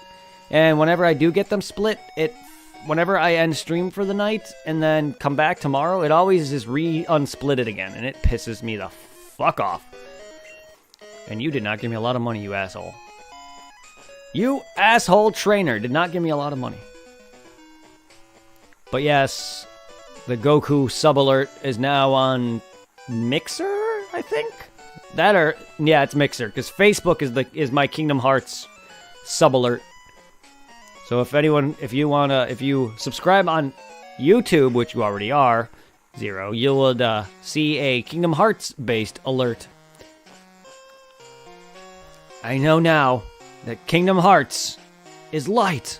and whenever I do get them split, whenever I end stream for the night and then come back tomorrow, it always is unsplit it again, and it pisses me the fuck off. And you did not give me a lot of money, you asshole. You asshole trainer did not give me a lot of money. But yes, the Goku sub alert is now on Mixer, I think? Yeah, it's Mixer, because Facebook is my Kingdom Hearts sub alert. So if you subscribe on YouTube, which you already are, Zero, you would see a Kingdom Hearts based alert. I know now that Kingdom Hearts is light.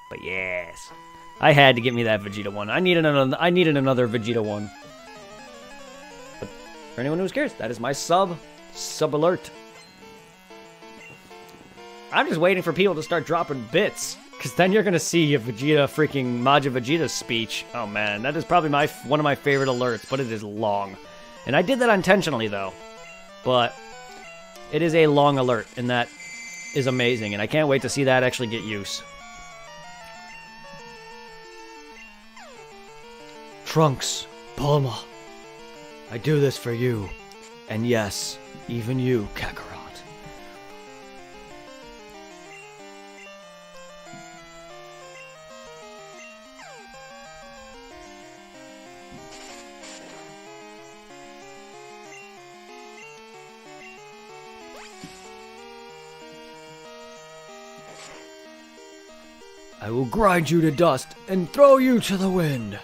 But yes, I had to get me that Vegeta one. I needed another Vegeta one. But for anyone who cares, that is my sub alert. I'm just waiting for people to start dropping bits, because then you're gonna see a Majin Vegeta speech. Oh man, that is probably one of my favorite alerts, but it is long. And I did that intentionally though. But it is a long alert, and that is amazing, and I can't wait to see that actually get use. Trunks, Bulma, I do this for you. And yes, even you, Kakarot. I will grind you to dust and throw you to the wind.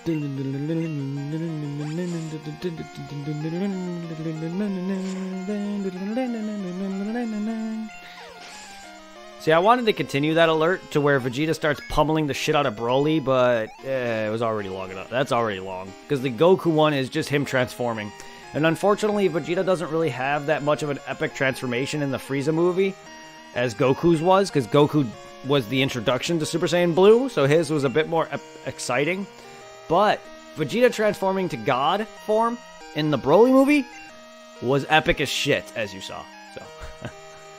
See, I wanted to continue that alert to where Vegeta starts pummeling the shit out of Broly, but it was already long enough. That's already long. Because the Goku one is just him transforming. And unfortunately, Vegeta doesn't really have that much of an epic transformation in the Frieza movie as Goku's was, because Goku was the introduction to Super Saiyan Blue, so his was a bit more exciting. But Vegeta transforming to God form in the Broly movie was epic as shit, as you saw. So,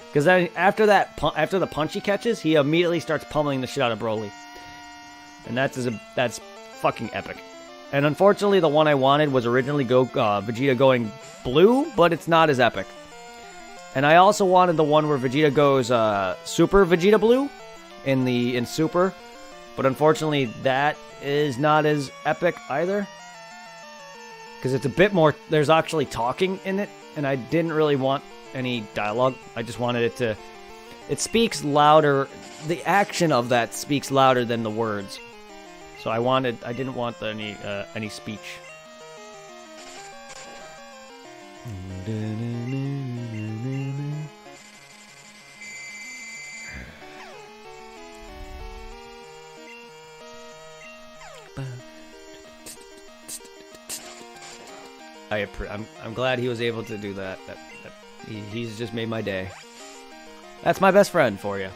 because then after the punch he catches, he immediately starts pummeling the shit out of Broly, and that's fucking epic. And unfortunately, the one I wanted was originally Vegeta going blue, but it's not as epic. And I also wanted the one where Vegeta goes Super Vegeta Blue in Super, but unfortunately that is not as epic either. Because it's a bit more, there's actually talking in it, and I didn't really want any dialogue. I just wanted it speaks louder, the action of that speaks louder than the words. So I didn't want any speech. I'm glad he was able to do that. He's just made my day. That's my best friend for you.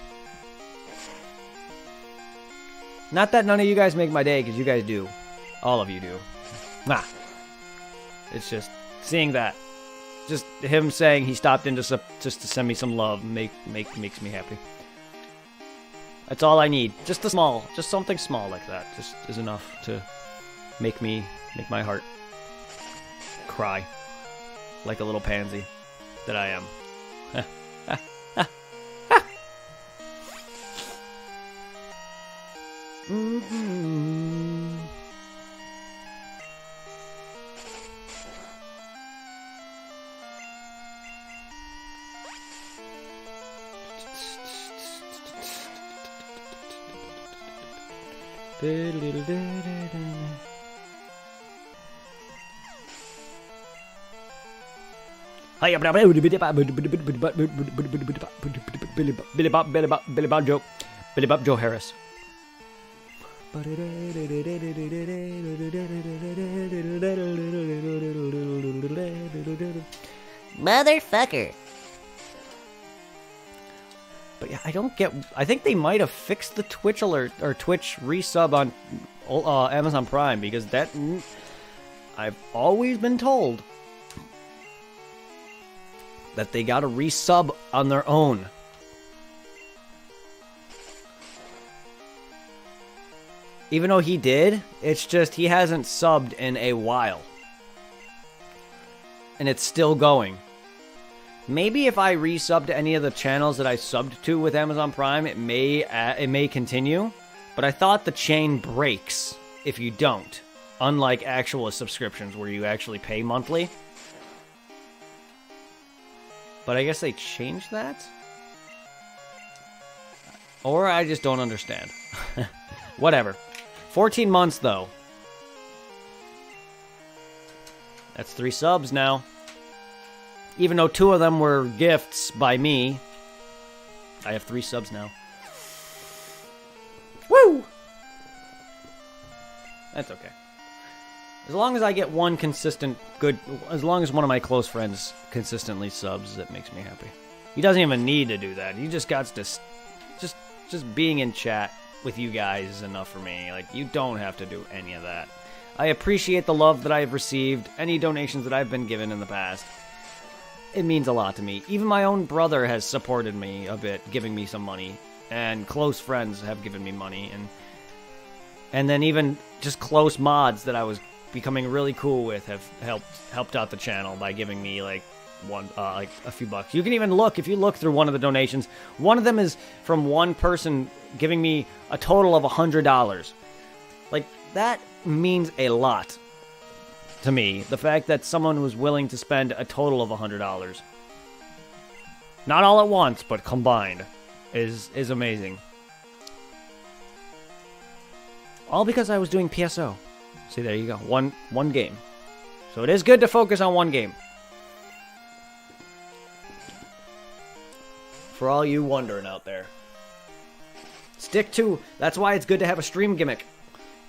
Not that none of you guys make my day, because you guys do. All of you do. Nah. It's just seeing that. Just him saying he stopped in just to send me some love makes me happy. That's all I need. Just something small like that. Just is enough to make my heart cry like a little pansy that I am. Billy Bob Joe Harris. Motherfucker. But yeah, I think they might have fixed the Twitch alert or Twitch resub on Amazon Prime, because I've always been told that they got to resub on their own. Even though he did, it's just he hasn't subbed in a while. And it's still going. Maybe if I resub to any of the channels that I subbed to with Amazon Prime, it may continue. But I thought the chain breaks if you don't. Unlike actual subscriptions where you actually pay monthly. But I guess they changed that? Or I just don't understand. Whatever. 14 months, though. That's 3 subs now. Even though 2 of them were gifts by me, I have 3 subs now. Woo! That's okay. As long as I get one consistent as long as one of my close friends consistently subs, that makes me happy. He doesn't even need to do that. He just got to just being in chat with you guys is enough for me. Like, you don't have to do any of that. I appreciate the love that I've received, any donations that I've been given in the past. It means a lot to me. Even my own brother has supported me a bit, giving me some money, and close friends have given me money, and then even just close mods that I was becoming really cool with have helped out the channel by giving me like a few bucks. You can even look, if you look through one of the donations, one of them is from one person giving me a total of $100. Like, that means a lot to me. The fact that someone was willing to spend a total of $100. Not all at once, but combined is amazing. All because I was doing PSO. See, there you go. One game. So it is good to focus on one game. For all you wondering out there. Stick to... That's why it's good to have a stream gimmick.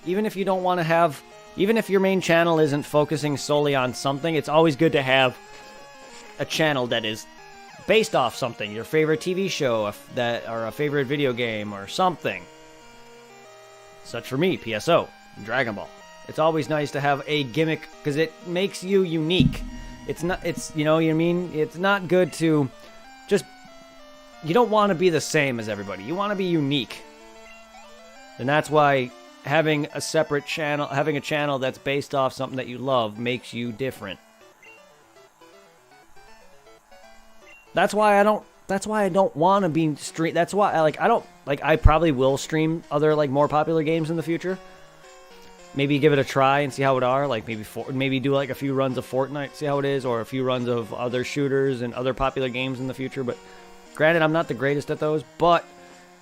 Even if you don't want to have... Even if your main channel isn't focusing solely on something, it's always good to have a channel that is based off something. Your favorite TV show, or a favorite video game, or something. Such for me, PSO, Dragon Ball. It's always nice to have a gimmick because it makes you unique. It's not, you know what I mean? It's not good to just, you don't want to be the same as everybody. You want to be unique. And that's why having a separate channel, having a channel that's based off something that you love makes you different. That's why I don't want to be stream. That's why I probably will stream other more popular games in the future. Maybe give it a try and see how it are. Like maybe do a few runs of Fortnite, see how it is, or a few runs of other shooters and other popular games in the future. But granted, I'm not the greatest at those. But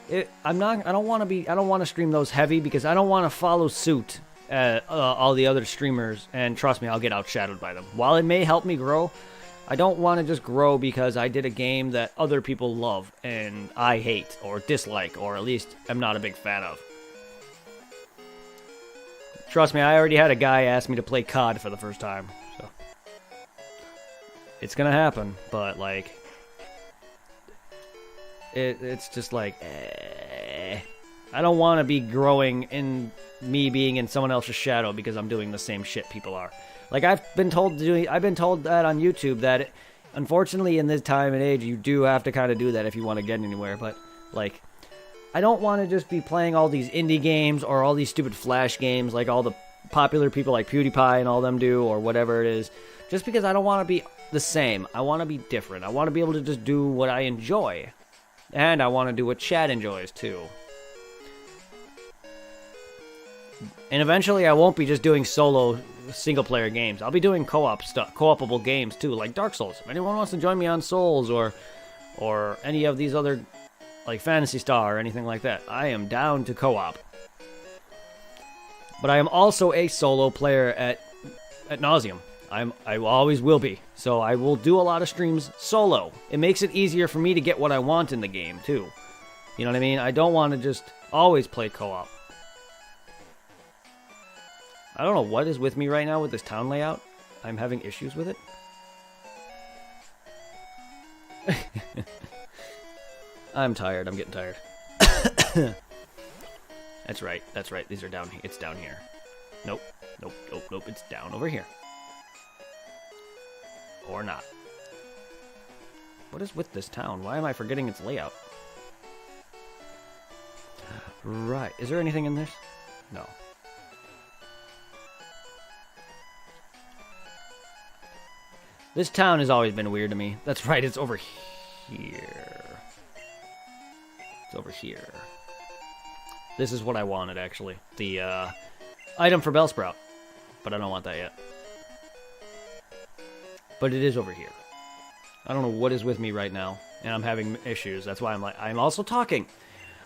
I don't want to stream those heavy because I don't want to follow suit all the other streamers. And trust me, I'll get outshadowed by them. While it may help me grow, I don't want to just grow because I did a game that other people love and I hate or dislike, or at least am not a big fan of. Trust me, I already had a guy ask me to play COD for the first time, so it's gonna happen. But it's just I don't want to be growing in me being in someone else's shadow because I'm doing the same shit people are. I've been told that on YouTube that unfortunately in this time and age you do have to kind of do that if you want to get anywhere. But I don't want to just be playing all these indie games or all these stupid Flash games like all the popular people like PewDiePie and all them do, or whatever it is, just because I don't want to be the same. I want to be different. I want to be able to just do what I enjoy. And I want to do what Chad enjoys too. And eventually I won't be just doing solo single-player games. I'll be doing co-opable games too, like Dark Souls. If anyone wants to join me on Souls or any of these other like Phantasy Star or anything like that, I am down to co-op. But I am also a solo player at nauseum. I always will be. So I will do a lot of streams solo. It makes it easier for me to get what I want in the game too. You know what I mean? I don't want to just always play co-op. I don't know what is with me right now with this town layout. I'm having issues with it. I'm tired. I'm getting tired. That's right. That's right. These are down here. It's down here. Nope. Nope. Nope. Nope. It's down over here. Or not. What is with this town? Why am I forgetting its layout? Right. Is there anything in this? No. This town has always been weird to me. That's right. It's over here. It's over here. This is what I wanted, actually. The item for Bellsprout. But I don't want that yet. But it is over here. I don't know what is with me right now. And I'm having issues. That's why I'm also talking.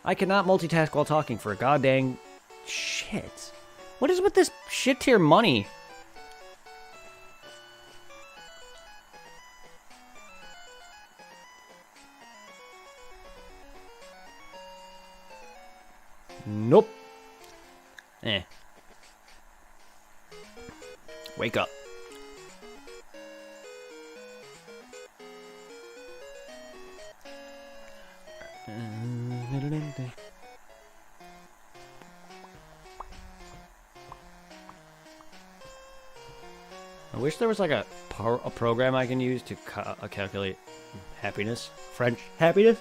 I cannot multitask while talking for a goddamn shit. What is with this shit tier money? Nope. Wake up. I wish there was a program I can use to calculate happiness. French happiness.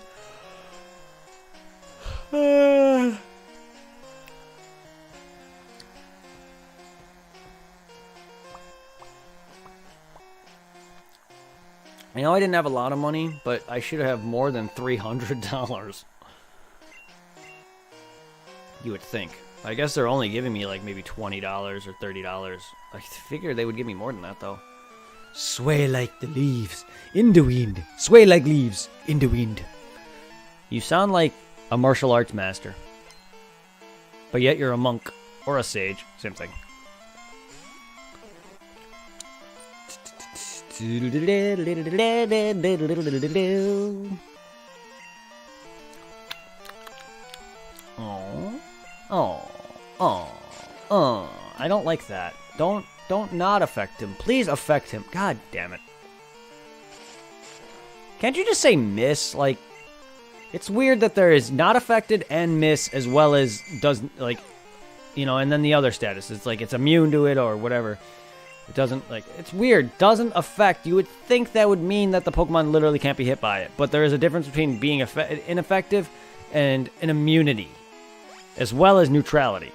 I know I didn't have a lot of money, but I should have more than $300. You would think. I guess they're only giving me maybe $20 or $30. I figured they would give me more than that, though. Sway like the leaves in the wind. Sway like leaves in the wind. You sound like a martial arts master. But yet you're a monk or a sage. Same thing. Oh, oh, oh. I don't like that. Don't not affect him. Please affect him. God damn it. Can't you just say miss? Like, it's weird that there is not affected and miss as well as doesn't, like, you know, and then the other status. It's like it's immune to it or whatever. It doesn't, like, it's weird. Doesn't affect. You would think that would mean that the Pokemon literally can't be hit by it. But there is a difference between being ineffective and an immunity, as well as neutrality.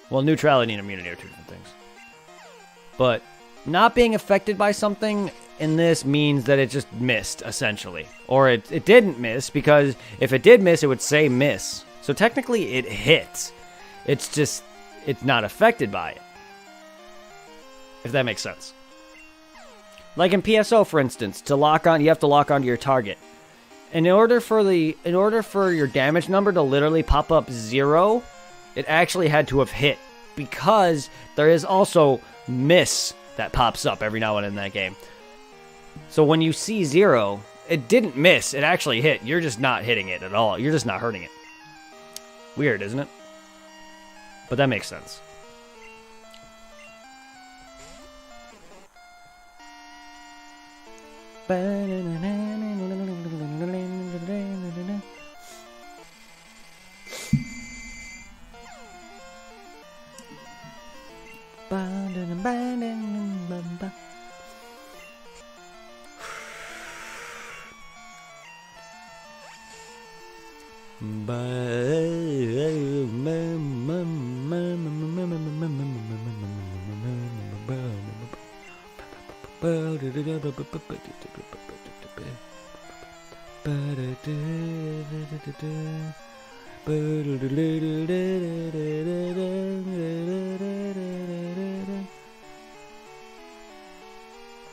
Well, neutrality and immunity are two different things. But not being affected by something in this means that it just missed, essentially. Or it didn't miss, because if it did miss, it would say miss. So technically, it hit. It's just, it's not affected by it. If that makes sense. Like in PSO, for instance, to lock on, you have to lock onto your target. In order for your damage number to literally pop up 0, it actually had to have hit, because there is also miss that pops up every now and then in that game. So when you see 0, it didn't miss, it actually hit. You're just not hitting it at all. You're just not hurting it. Weird, isn't it? But that makes sense.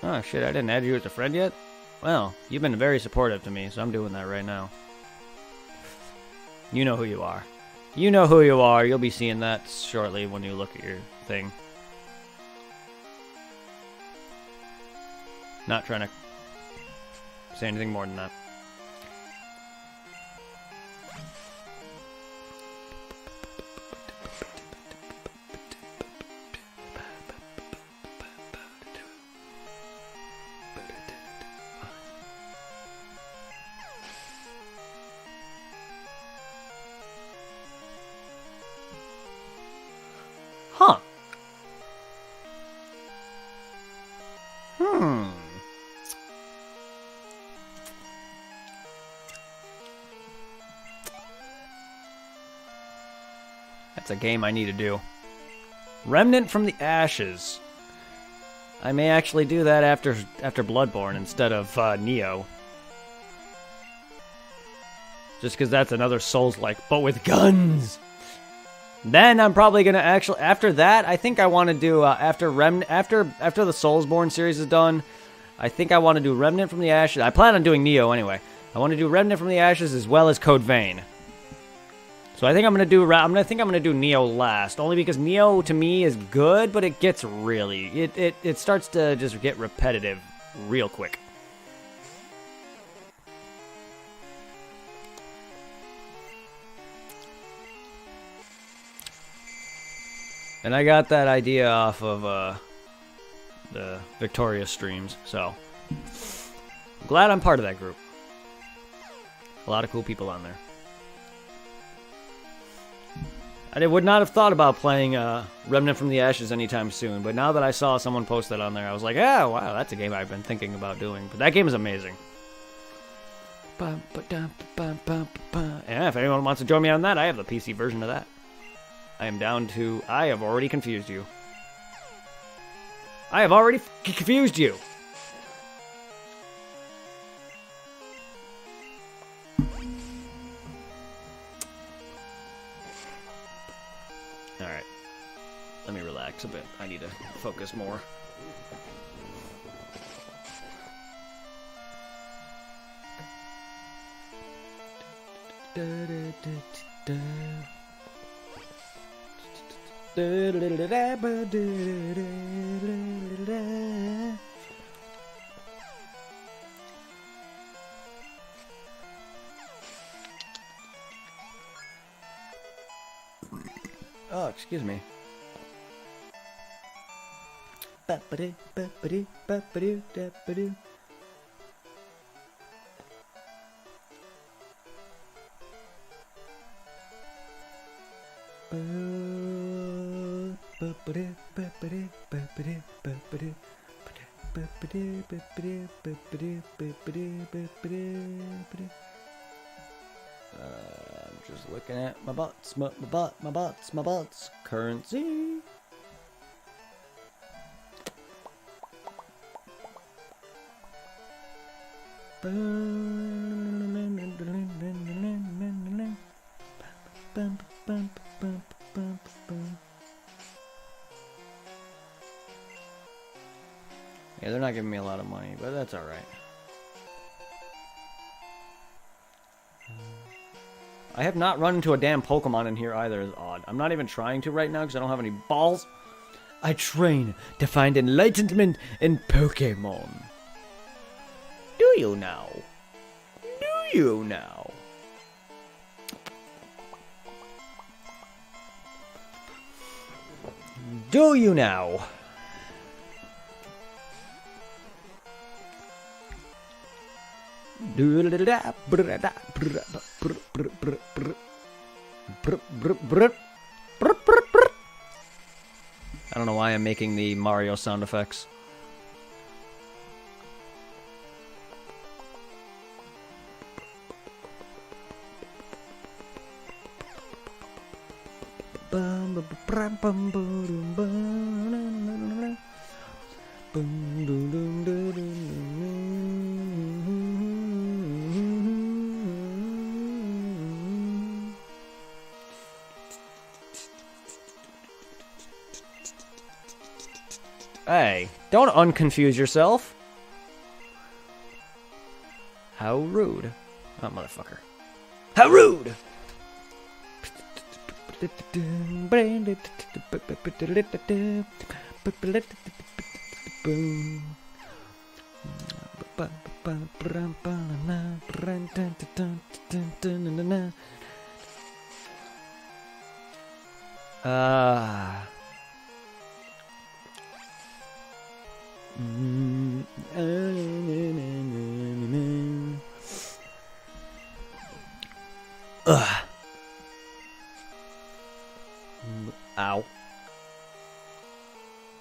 Oh shit, I didn't add you as a friend yet? Well, you've been very supportive to me, so I'm doing that right now. You know who you are. You know who you are. You'll be seeing that shortly when you look at your thing. Not trying to say anything more than that. Huh. That's a game I need to do. Remnant from the Ashes. I may actually do that after Bloodborne instead of Neo. Just because that's another Souls-like, but with guns. Then I'm probably gonna actually, after that, I think I want to do after the Soulsborne series is done. I think I want to do Remnant from the Ashes. I plan on doing Neo anyway. I want to do Remnant from the Ashes as well as Code Vein. So I think I'm gonna do Neo last, only because Neo to me is good, but it gets really it starts to just get repetitive real quick. And I got that idea off of the Victoria streams, so I'm glad I'm part of that group. A lot of cool people on there. I would not have thought about playing Remnant from the Ashes anytime soon, but now that I saw someone post that on there, I was like, oh, wow, that's a game I've been thinking about doing. But that game is amazing. Yeah, if anyone wants to join me on that, I have the PC version of that. I am down to... I have already confused you. I have already confused you! Alright. Let me relax a bit. I need to focus more. Oh, excuse me. I'm just looking at my butts, my butts. Currency. Yeah, they're not giving me a lot of money, but that's alright. I have not run into a damn Pokemon in here either, is odd. I'm not even trying to right now because I don't have any balls. I train to find enlightenment in Pokemon. Do you now? Do you now? Do you now? I don't know why I'm making the Mario sound effects. Hey, don't unconfuse yourself. How rude. Oh, motherfucker. How rude! Ow.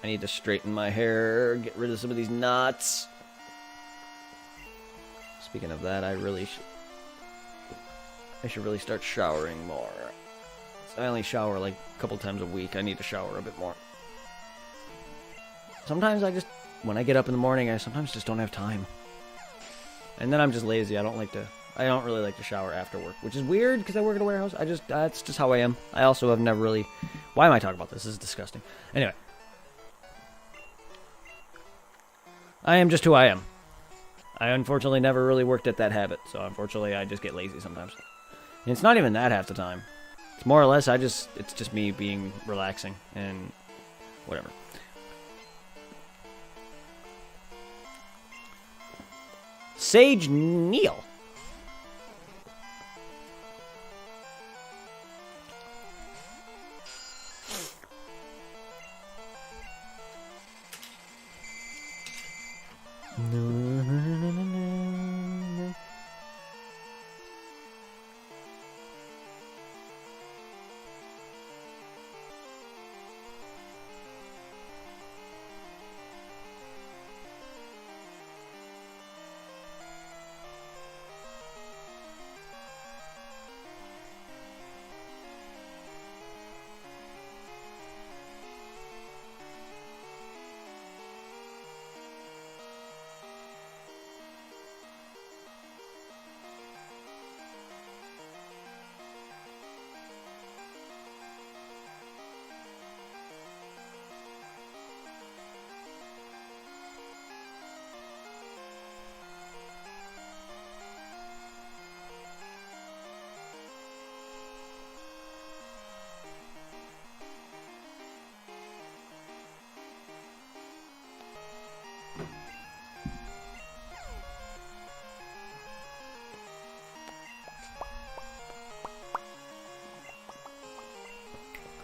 I need to straighten my hair, get rid of some of these knots. Speaking of that, I should really start showering more. I only shower like a couple times a week. I need to shower a bit more. Sometimes when I get up in the morning, I sometimes just don't have time. And then I'm just lazy. I don't really like to shower after work, which is weird because I work at a warehouse. That's just how I am. I also have never really... Why am I talking about this? This is disgusting. Anyway. I am just who I am. I unfortunately never really worked at that habit, so unfortunately I just get lazy sometimes. And it's not even that half the time. It's more or less it's just me being relaxing and whatever. Sage Neil.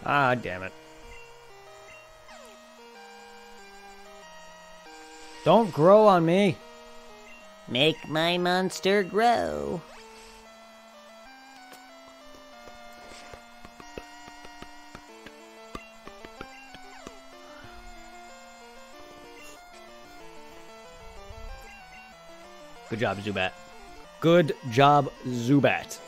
Ah, damn it. Don't grow on me. Make my monster grow. Good job, Zubat. Good job, Zubat.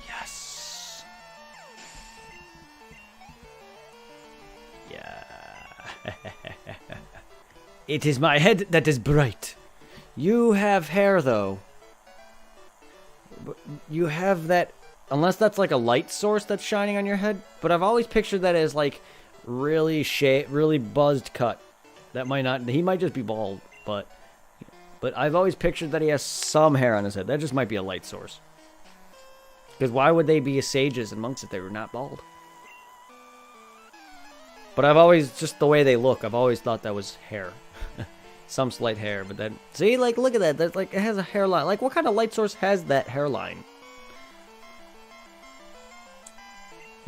Yes. Yeah. It is my head that is bright. You have hair, though. You have that... Unless that's like a light source that's shining on your head. But I've always pictured that as like really buzzed cut. That might not... He might just be bald, but I've always pictured that he has some hair on his head. That just might be a light source. Because why would they be sages and monks if they were not bald? But I've always... Just the way they look, I've always thought that was hair. Some slight hair, but then... See, like, look at that. That's like, it has a hairline. Like, what kind of light source has that hairline?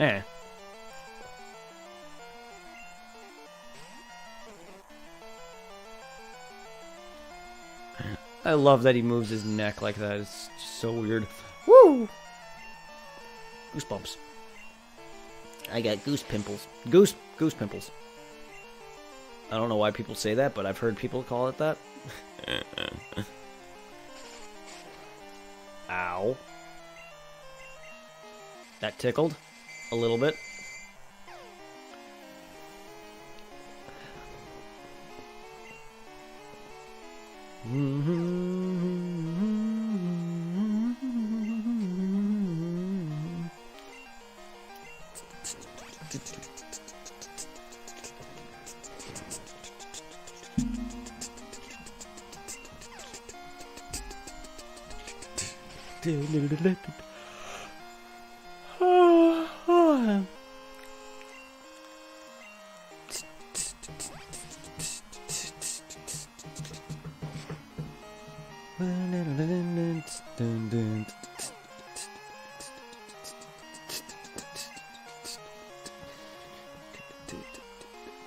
Eh. I love that he moves his neck like that. It's just so weird. Woo! Goosebumps. I got goose pimples. Goose pimples. I don't know why people say that, but I've heard people call it that. Ow. That tickled a little bit.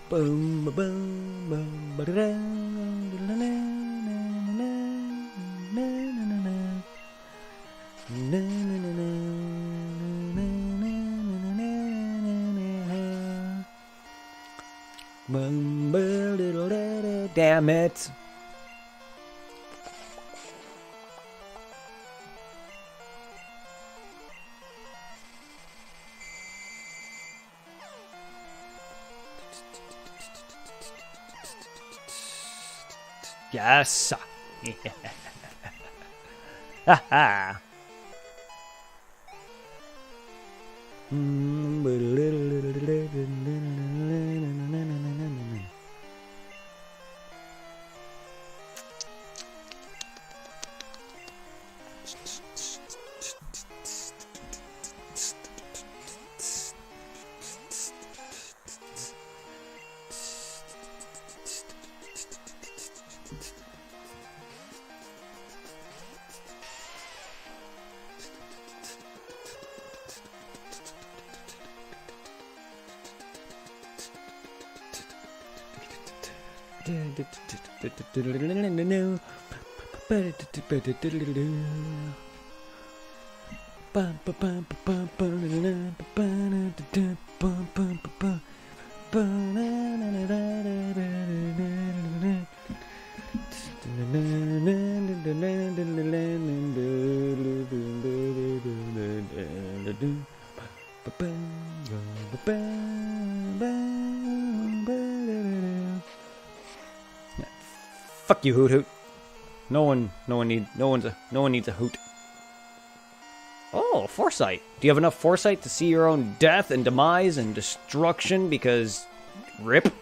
Boom, boom, boom, ba-da-da, da-da-da, damn it. Yes. Haha. Fuck you, Hoot Hoot. No one needs a hoot. Oh, foresight. Do you have enough foresight to see your own death and demise and destruction because rip?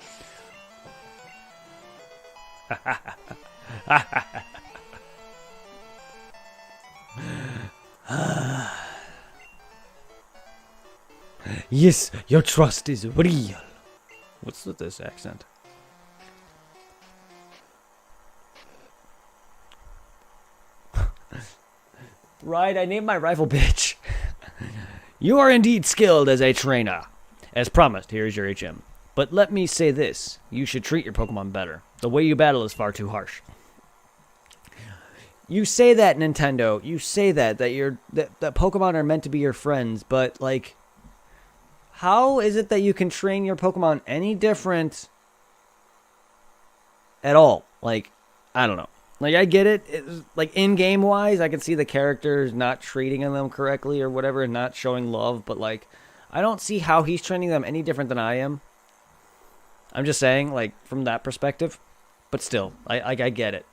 Yes, your trust is real. What's with this accent? Right, I named my rival bitch. You are indeed skilled as a trainer. As promised, here is your HM. But let me say this. You should treat your Pokemon better. The way you battle is far too harsh. You say that, Nintendo. You say that Pokemon are meant to be your friends, but, like, how is it that you can train your Pokemon any different at all? Like, I don't know. Like, I get it. Like, in-game wise, I can see the characters not treating them correctly or whatever and not showing love, but, like, I don't see how he's training them any different than I am. I'm just saying, like, from that perspective. But still, I get it.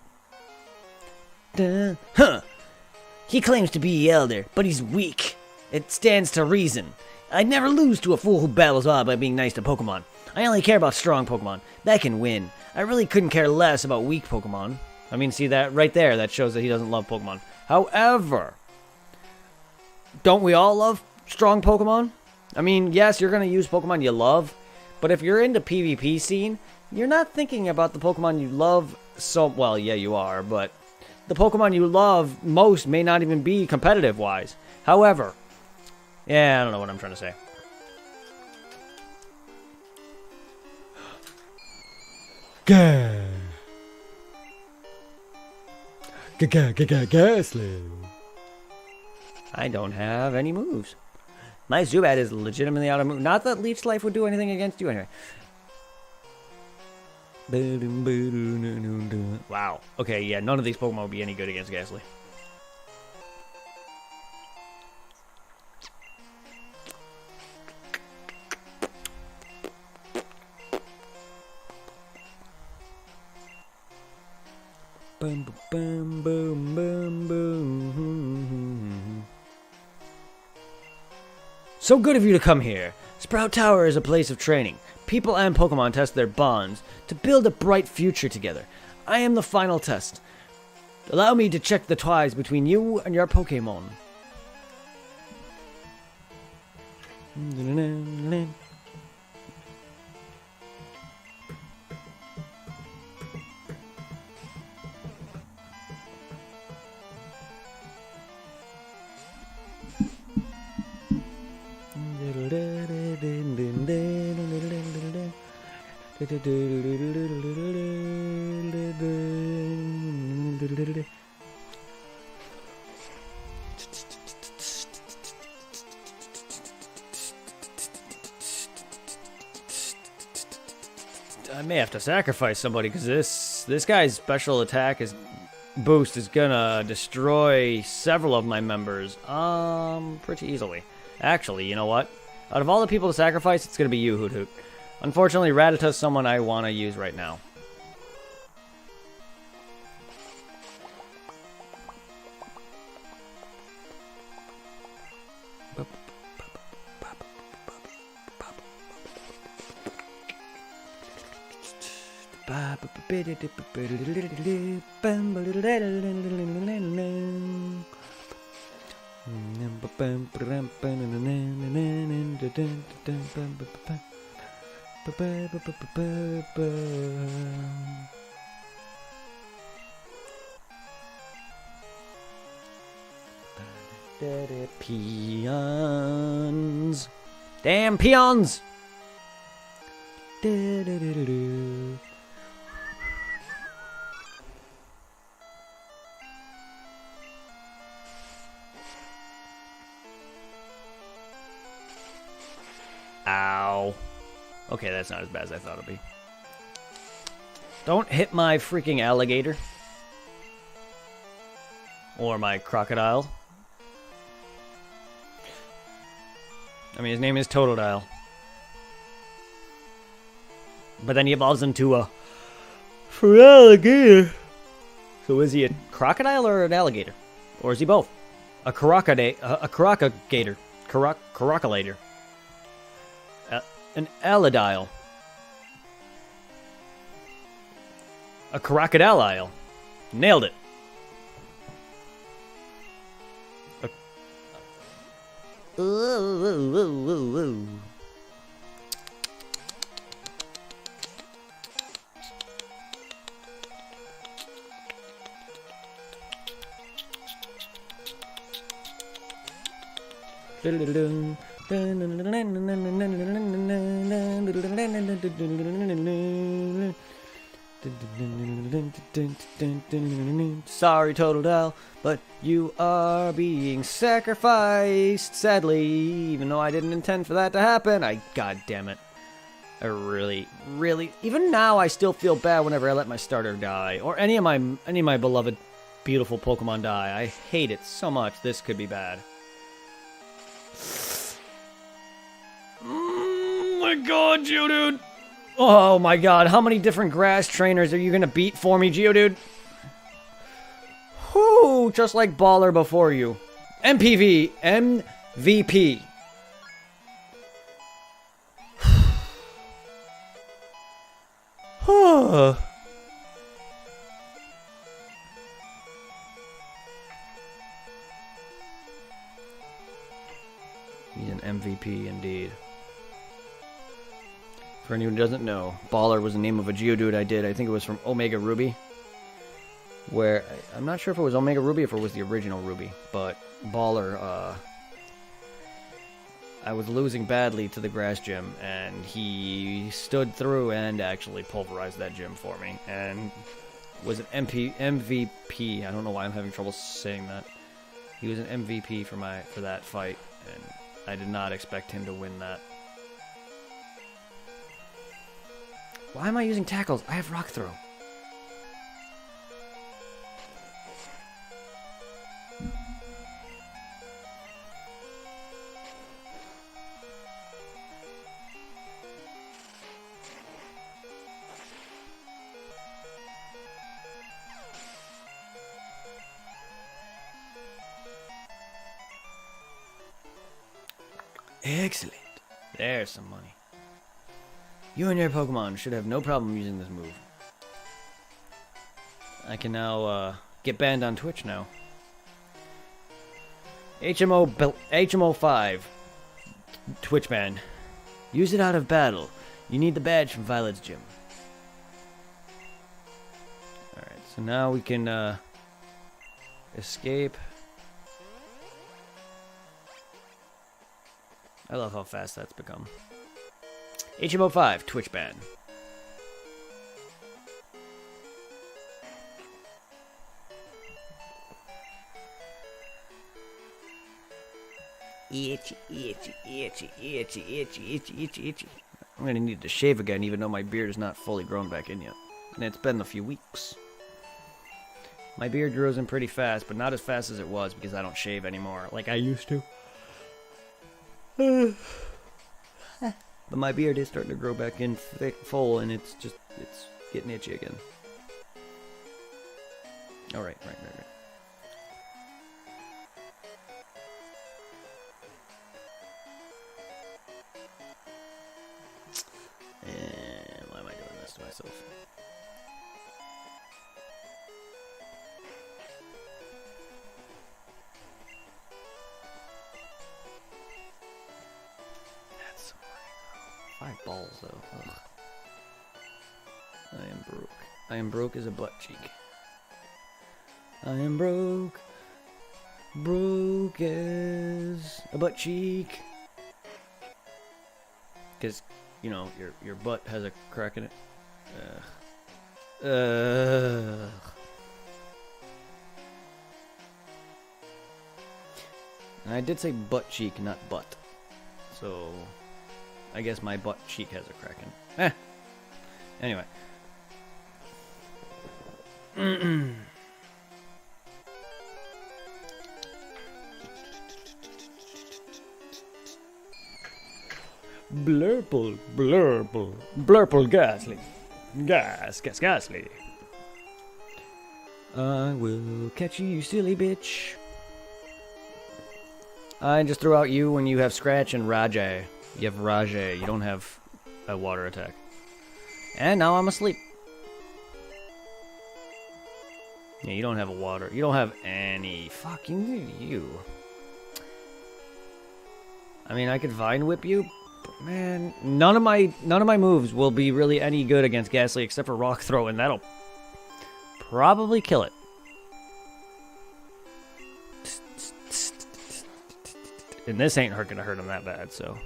He claims to be the elder, but he's weak. It stands to reason. I'd never lose to a fool who battles odd by being nice to Pokemon. I only care about strong Pokemon. That can win. I really couldn't care less about weak Pokemon. I mean, see that right there? That shows that he doesn't love Pokemon. However, don't we all love strong Pokemon? I mean, yes, you're going to use Pokemon you love, but if you're into PvP scene, you're not thinking about the Pokemon you love so... Well, yeah, you are, but the Pokemon you love most may not even be competitive-wise. However, yeah, I don't know what I'm trying to say. Gasly. I don't have any moves. My Zubat is legitimately out of move. Not that Leech Life would do anything against you anyway. Wow. Okay, yeah, none of these Pokemon would be any good against Ghastly. Boom, boom, boom, boom, boom. So good of you to come here. Sprout Tower is a place of training. People and Pokemon test their bonds to build a bright future together. I am the final test. Allow me to check the ties between you and your Pokemon. I may have to sacrifice somebody because this guy's special attack boost is gonna destroy several of my members pretty easily. Actually, you know what? Out of all the people to sacrifice, it's gonna be you, Hoot Hoot. Unfortunately, Rattata's someone I want to use right now. Peons. Damn peons! Ow. Okay, that's not as bad as I thought it'd be. Don't hit my freaking alligator. Or my crocodile. I mean, his name is Totodile. But then he evolves into a alligator. So is he a crocodile or an alligator? Or is he both? A caracagator. Caracalator. An alidile. A crocodile. Nailed it. Ooh, ooh, ooh, ooh, ooh. Sorry, Totodile, but you are being sacrificed, sadly, even though I didn't intend for that to happen. God damn it. I really, even now I still feel bad whenever I let my starter die, or any of my beloved, beautiful Pokemon die. I hate it so much. This could be bad. Oh my god, Geodude! Oh my god, how many different grass trainers are you gonna beat for me, Geodude? Whoo, just like Baller before you. MVP. He's an MVP indeed. For anyone who doesn't know, Baller was the name of a Geodude I did. I think it was from Omega Ruby. Where, I'm not sure if it was Omega Ruby or if it was the original Ruby. But Baller, I was losing badly to the grass gym, and he stood through and actually pulverized that gym for me. And was an MVP. I don't know why I'm having trouble saying that. He was an MVP for that fight, and I did not expect him to win that. Why am I using tackles? I have Rock Throw. Excellent. There's some money. You and your Pokemon should have no problem using this move. I can now get banned on Twitch now. HMO5 Twitch ban. Use it out of battle. You need the badge from Violet's gym. Alright, so now we can escape. I love how fast that's become. HMO5, Twitch ban. Itchy, itchy, itchy, itchy, itchy, itchy, itchy, itchy. I'm gonna need to shave again, even though my beard is not fully grown back in yet. And it's been a few weeks. My beard grows in pretty fast, but not as fast as it was because I don't shave anymore like I used to. But my beard is starting to grow back in thick, full, and it's getting itchy again. All right. And why am I doing this to myself? That's so annoying. 5 balls, though. Ugh. I am broke. I am broke as a butt cheek. I am broke. Broke as a butt cheek. Because, you know, your butt has a crack in it. And I did say butt cheek, not butt. So, I guess my butt cheek has a crack in it. Anyway. Blurple, blurple, blurple, ghastly. Ghastly. I will catch you, you silly bitch. I just threw out you when you have Scratch and Rajay. You have Rajay, you don't have a water attack. And now I'm asleep. Yeah, you don't have a water. You don't have any. Fucking you. I mean, I could Vine Whip you. Man, none of my moves will be really any good against Ghastly except for Rock Throw, and that'll probably kill it. And this ain't gonna hurt him that bad, so.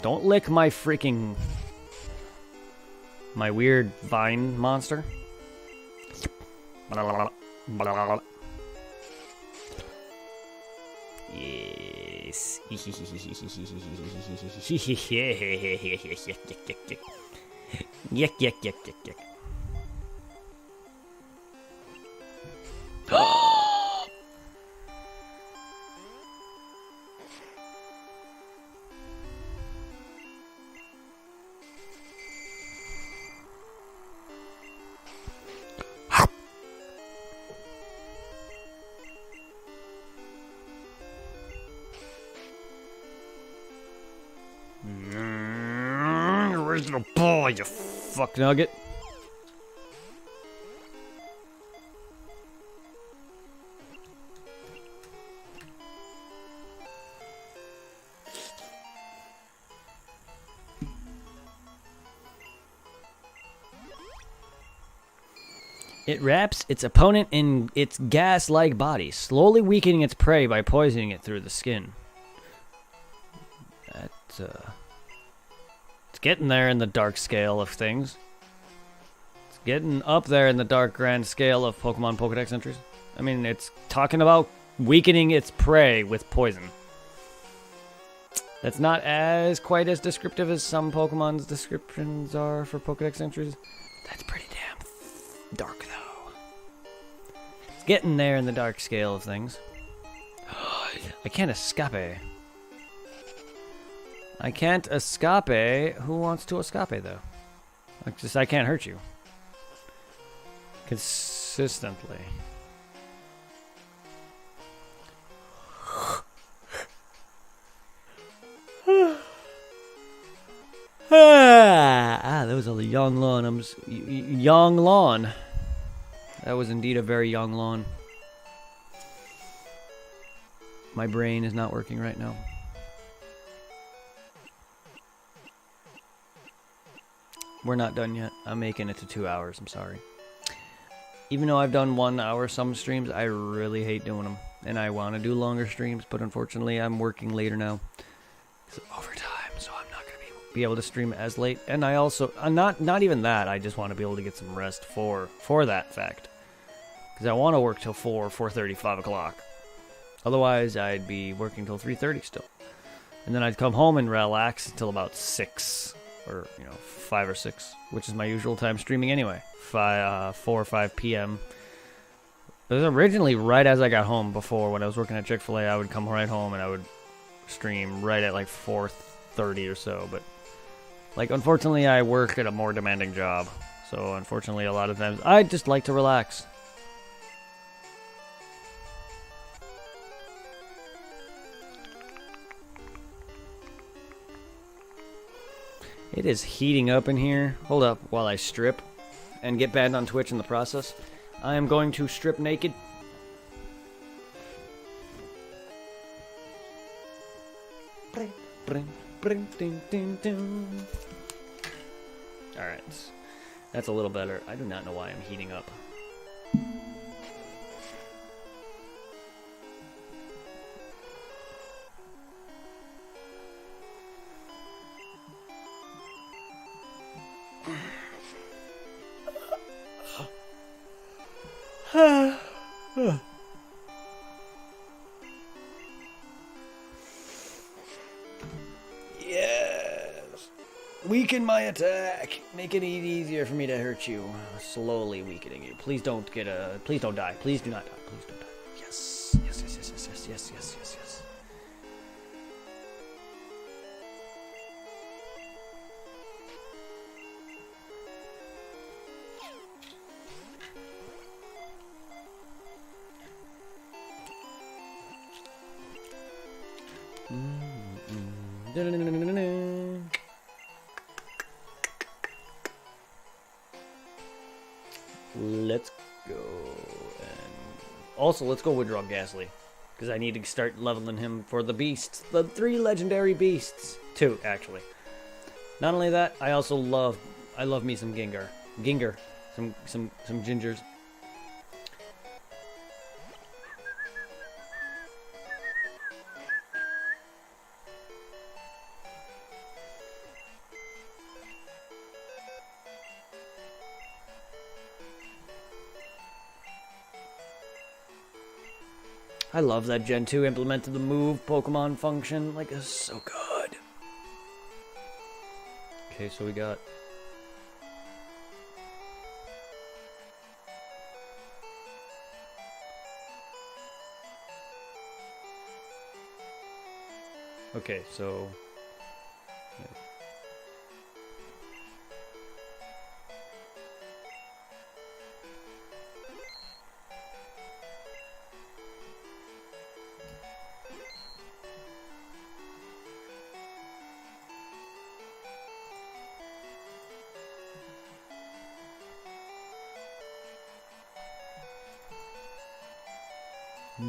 Don't lick my freaking... my weird vine monster. Yes. Yuck, yuck, yuck, yuck, yuck. Original ball, you fuck nugget. It wraps its opponent in its gas-like body, slowly weakening its prey by poisoning it through the skin. It's getting there in the dark scale of things. It's getting up there in the dark grand scale of Pokemon Pokedex entries. I mean, it's talking about weakening its prey with poison. That's not quite as descriptive as some Pokemon's descriptions are for Pokedex entries. That's pretty damn dark, though. It's getting there in the dark scale of things. I can't escape. I can't escape. Who wants to escape, though? I can't hurt you. Consistently. That was a young lawn. Young lawn. That was indeed a very young lawn. My brain is not working right now. We're not done yet. I'm making it to 2 hours. I'm sorry. Even though I've done 1 hour some streams, I really hate doing them. And I want to do longer streams, but unfortunately I'm working later now. It's overtime, so I'm not going to be able to stream as late. And I also, not even that, I just want to be able to get some rest for that fact. Because I want to work till 4:30, 5 o'clock. Otherwise, I'd be working till 3:30 still. And then I'd come home and relax until about 6. Or, 5 or 6, which is my usual time streaming anyway. 4 or 5 p.m. It was originally right as I got home before. When I was working at Chick-fil-A, I would come right home and I would stream right at like 4:30 or so. But, unfortunately, I work at a more demanding job. So, unfortunately, a lot of times, I just like to relax. It is heating up in here. Hold up while I strip and get banned on Twitch in the process. I am going to strip naked. Alright. That's a little better. I do not know why I'm heating up. Yes. Weaken my attack. Make it easier for me to hurt you. Slowly weakening you. Please don't please don't die. Please do not die. Please don't die. Yes. Yes, yes, yes, yes, yes, yes, yes, yes, yes. Let's go. And also, let's go withdraw Ghastly. Because I need to start leveling him for the beasts. The 3 legendary beasts. 2, actually. Not only that, I also love me some Gengar. Some gingers. I love that Gen 2 implemented the move Pokemon function. Like, it's so good. Okay, so we got... Okay, so...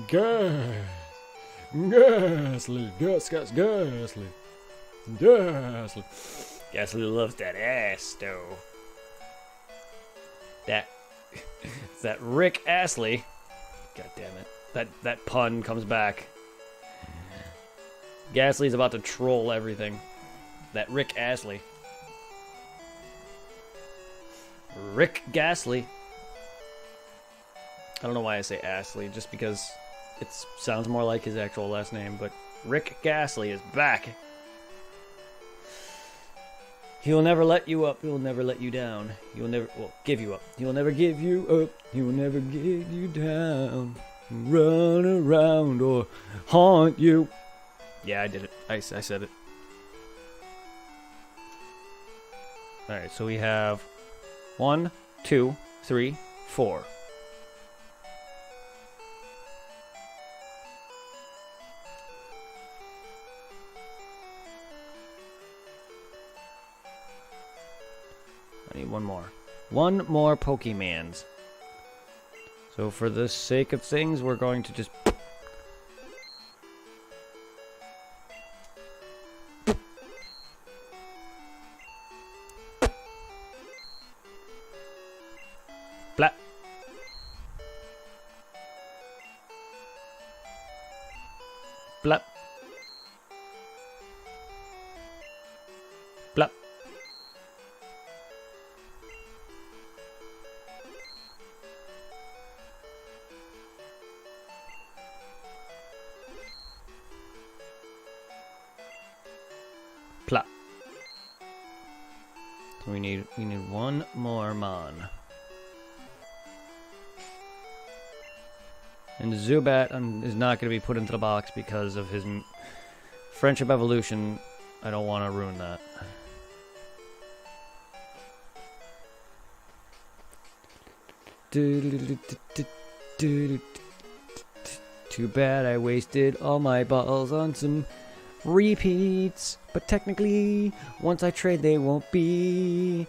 Ghastly. Ghastly loves that ass, though. It's that Rick Astley. God damn it. That pun comes back. Ghastly's about to troll everything. That Rick Astley. Rick Ghastly. I don't know why I say Astley, just because it sounds more like his actual last name, but Rick Ghastly is back. He will never let you up. He will never let you down. He will never, give you up. He will never give you up. He will never give you down. Run around or haunt you. Yeah, I did it. I said it. Alright, so we have 1, 2, 3, 4. I need one more. One more Pokemans. So for the sake of things, we're going to just... Blap. Blap. Blap. Plop. So we need one more Mon. And Zubat is not going to be put into the box because of his friendship evolution. I don't want to ruin that. Too bad I wasted all my balls on some repeats, but technically once I trade they won't be,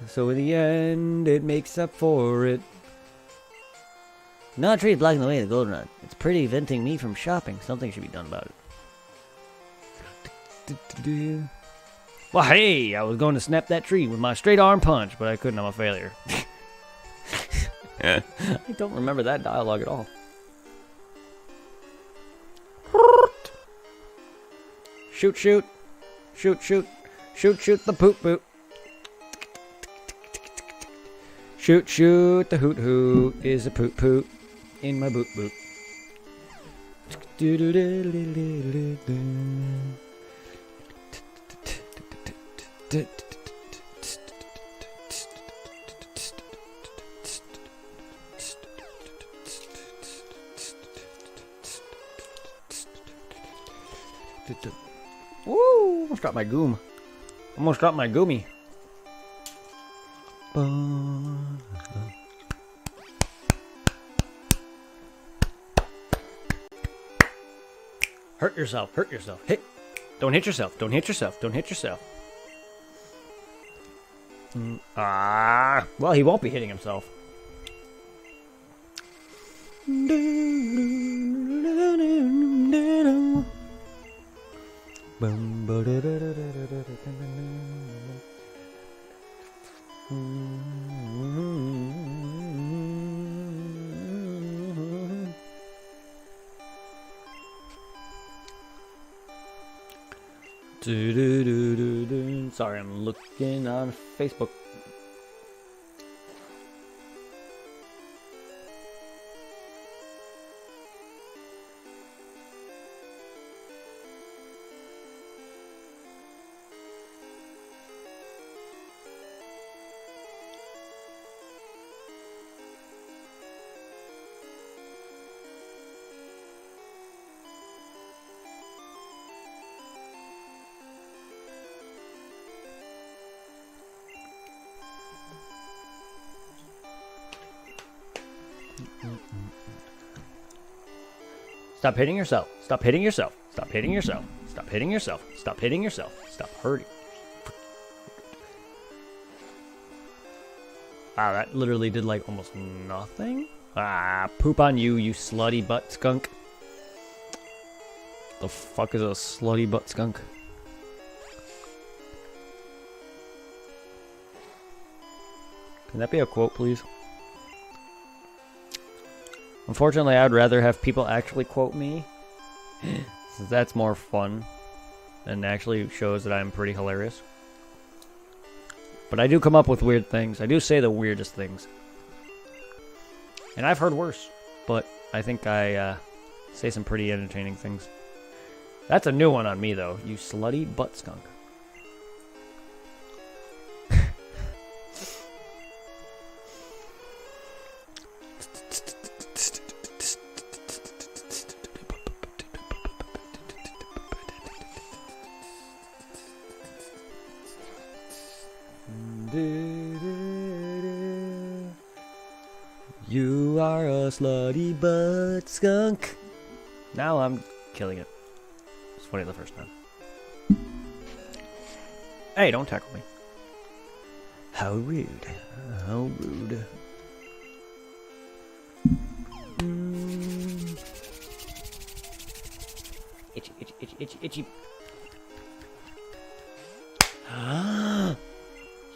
so in the end it makes up for it. Not trade blocking the way of the Goldenrod. It's preventing me from shopping. Something should be done about it. Well, hey, I was going to snap that tree with my straight arm punch, but I couldn't. I'm a failure. I don't remember that dialogue at all. Shoot, shoot. Shoot, shoot. Shoot, shoot the poop boot. Shoot, shoot the hoot hoot is a poop poop in my boot boot. Woo! Almost dropped my goom. Almost dropped my goomy. Hurt yourself. Hurt yourself. Hit. Don't hit yourself. Don't hit yourself. Don't hit yourself. Well, he won't be hitting himself. Sorry, I'm looking on Facebook. Stop hitting yourself. Stop hitting yourself. Stop hitting yourself. Stop hitting yourself. Stop hitting yourself. Stop hurting. Wow, that literally did like almost nothing. Ah, poop on you, you slutty butt skunk. The fuck is a slutty butt skunk? Can that be a quote, please? Unfortunately, I'd rather have people actually quote me. Since that's more fun. And actually shows that I'm pretty hilarious. But I do come up with weird things. I do say the weirdest things. And I've heard worse. But I think I say some pretty entertaining things. That's a new one on me, though. You slutty butt skunk. You are a slutty butt skunk. Now I'm killing it. It's funny the first time. Hey, don't tackle me. How rude. How rude. Itchy, itchy, itchy, itchy, itchy.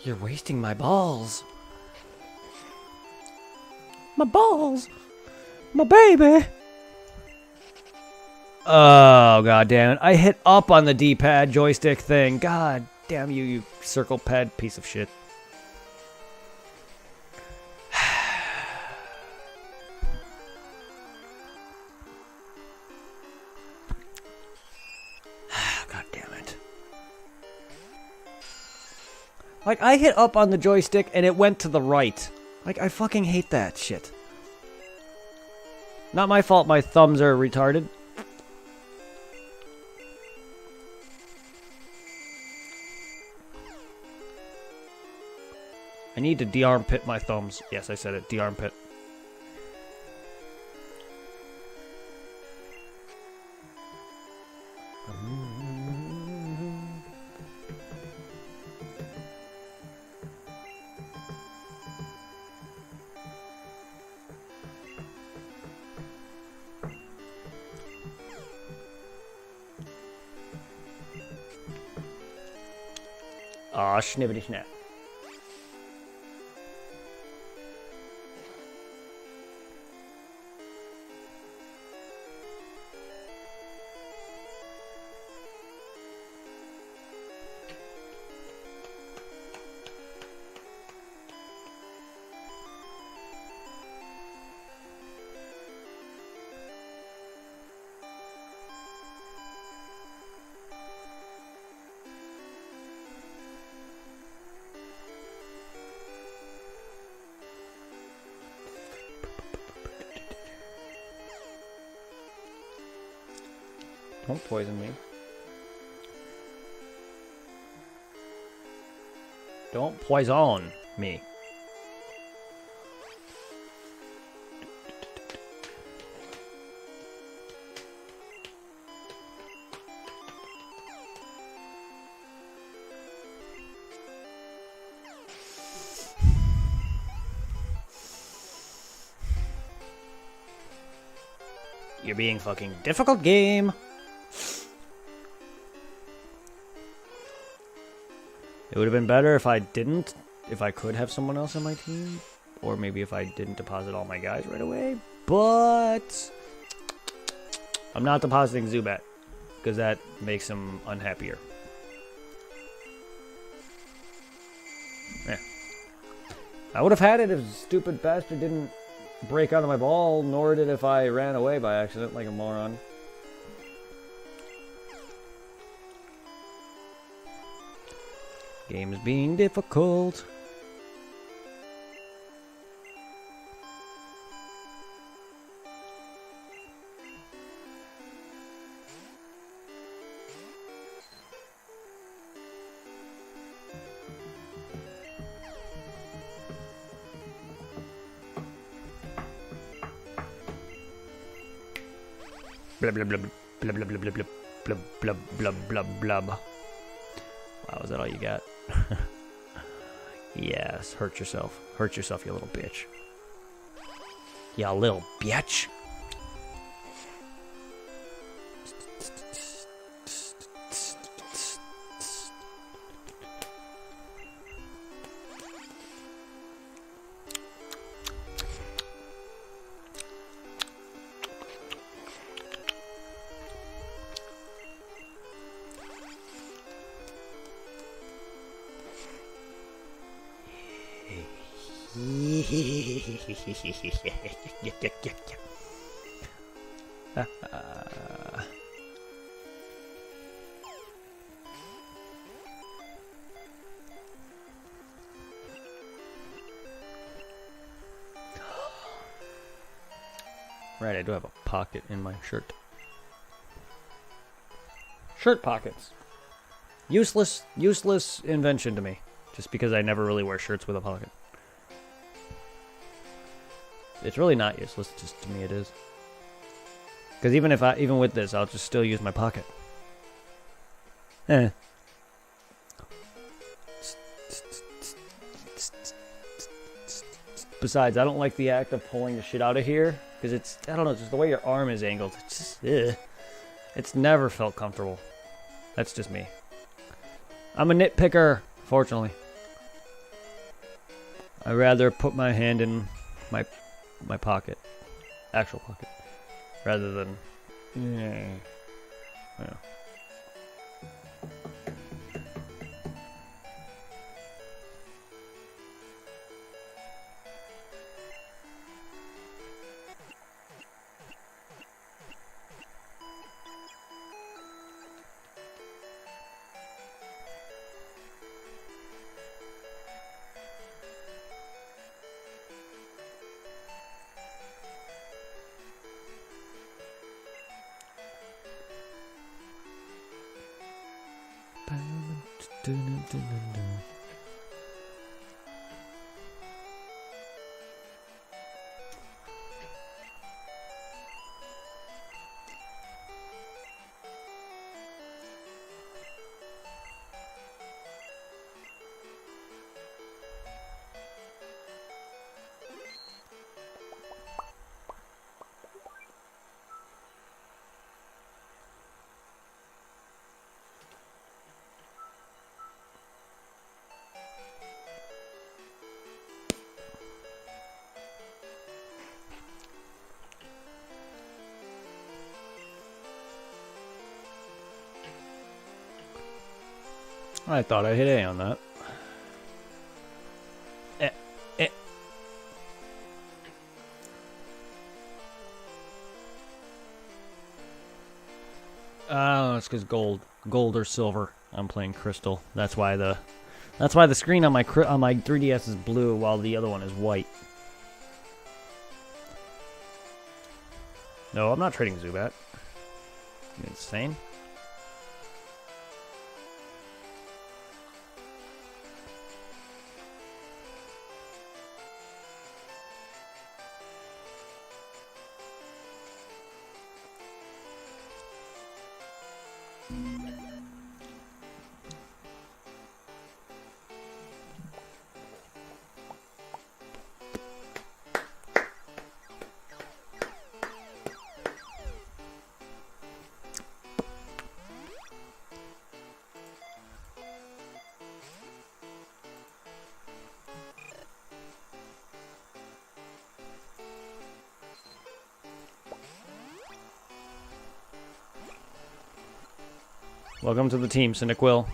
You're wasting my balls. My balls. My baby. Oh, god damn it. I hit up on the D-pad joystick thing. God damn you, you circle pad piece of shit. God damn it. Like, I hit up on the joystick and it went to the right. Like, I fucking hate that shit. Not my fault my thumbs are retarded. I need to de-armpit my thumbs. Yes, I said it. De-armpit. Aw, schnibbity snap. Don't poison me. Don't poison me. You're being fucking difficult, game. It would have been better if I didn't, if I could have someone else on my team, or maybe if I didn't deposit all my guys right away, but I'm not depositing Zubat, because that makes him unhappier. Yeah. I would have had it if stupid bastard didn't break onto my ball, nor did if I ran away by accident like a moron. Game is being difficult. Blub blub blub blub blub blub blub blub blub blub blub blub. Wow, is that all you got? Yes, hurt yourself. Hurt yourself, you little bitch. You little bitch. Right, I do have a pocket in my shirt. Shirt pockets. Useless invention to me. Just because I never really wear shirts with a pocket. It's really not useless, just to me it is. Because even with this, I'll just still use my pocket. Besides, I don't like the act of pulling the shit out of here. Because it's, I don't know, just the way your arm is angled. It's just, it's never felt comfortable. That's just me. I'm a nitpicker, fortunately. I'd rather put my hand in my pocket. Actual pocket. Rather than... Yeah. I thought I hit A on that. Oh, it's because gold or silver. I'm playing crystal. That's why the screen on my 3DS is blue while the other one is white. No, I'm not trading Zubat. You insane? Welcome to the team, Cyndaquil.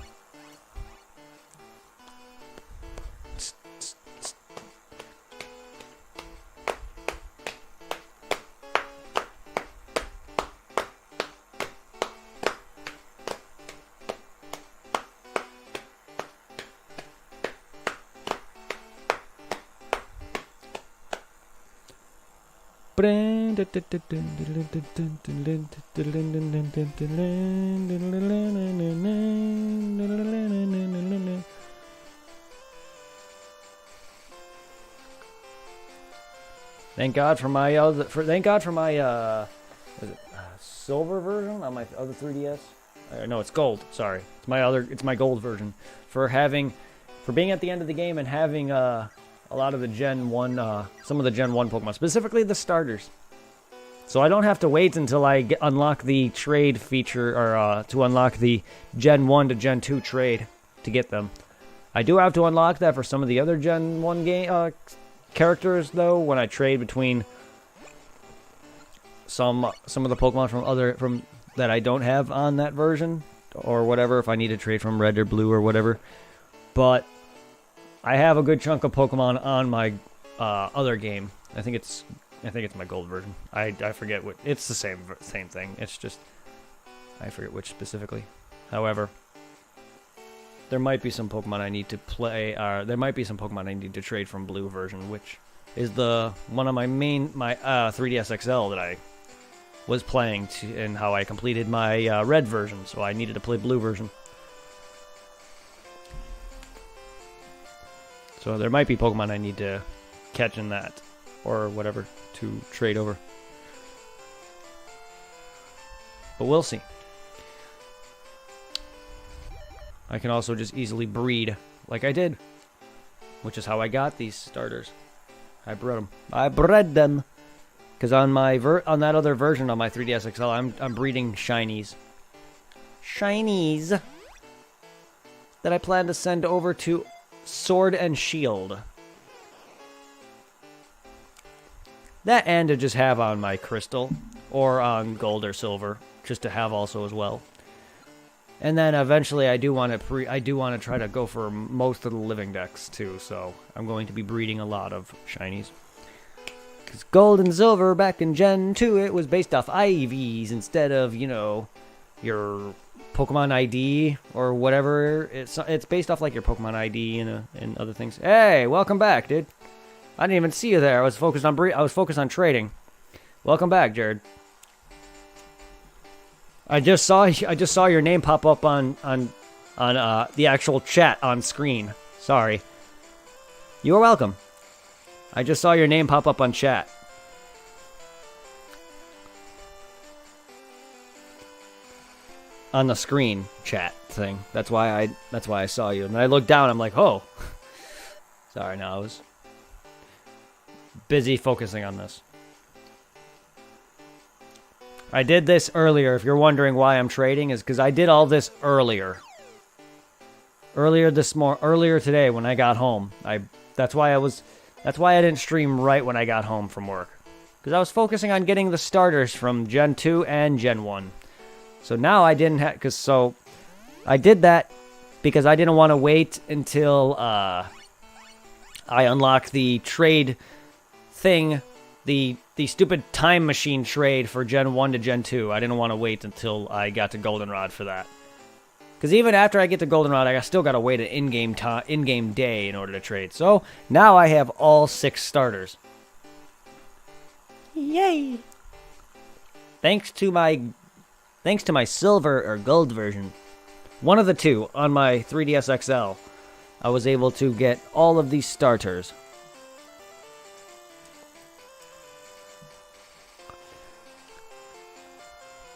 Thank God for my silver version on my other 3DS. No, it's gold. Sorry, it's my gold version for being at the end of the game and having a lot of the Gen 1, some of the Gen 1 Pokemon, specifically the starters. So I don't have to wait until I unlock the trade feature, or to unlock the Gen 1 to Gen 2 trade to get them. I do have to unlock that for some of the other Gen 1 game characters, though, when I trade between some of the Pokemon from that I don't have on that version, or whatever, if I need to trade from Red or Blue or whatever. But I have a good chunk of Pokemon on my other game. I think it's my gold version. I forget what. It's the same thing. It's just I forget which specifically. However, there might be some Pokemon I need to play. There might be some Pokemon I need to trade from Blue version, which is one of my 3DS XL that I was playing and how I completed my Red version. So I needed to play Blue version. So there might be Pokemon I need to catch in that, or whatever, to trade over. But we'll see. I can also just easily breed, like I did, which is how I got these starters. I bred them. Because on that other version on my 3DS XL, I'm breeding shinies. Shinies that I plan to send over to Sword and Shield. That and to just have on my Crystal, or on Gold or Silver, just to have also as well. And then eventually I do want to try to go for most of the living decks too, so I'm going to be breeding a lot of shinies. Because Gold and Silver back in Gen 2, it was based off IVs instead of, your Pokemon ID or whatever. It's based off like your Pokemon ID and other things. Hey, welcome back, dude. I didn't even see you there. I was focused on trading. Welcome back, Jared. I just saw your name pop up on the actual chat on screen. Sorry. You are welcome. I just saw your name pop up on chat. On the screen chat thing. That's why I saw you. And I looked down, I'm like, oh. Sorry, no, I was busy focusing on this. I did this earlier. If you're wondering why I'm trading, is because I did all this earlier. Earlier today when I got home. That's why I didn't stream right when I got home from work. Because I was focusing on getting the starters from Gen 2 and Gen 1. So now I didn't have... So I did that because I didn't want to wait until I unlock the trade thing, the stupid time machine trade for Gen 1 to Gen 2. I didn't want to wait until I got to Goldenrod for that. Because even after I get to Goldenrod, I still got to wait an in-game day in order to trade. So now I have all 6 starters. Yay! Thanks to my silver or gold version, one of the two on my 3DS XL, I was able to get all of these starters.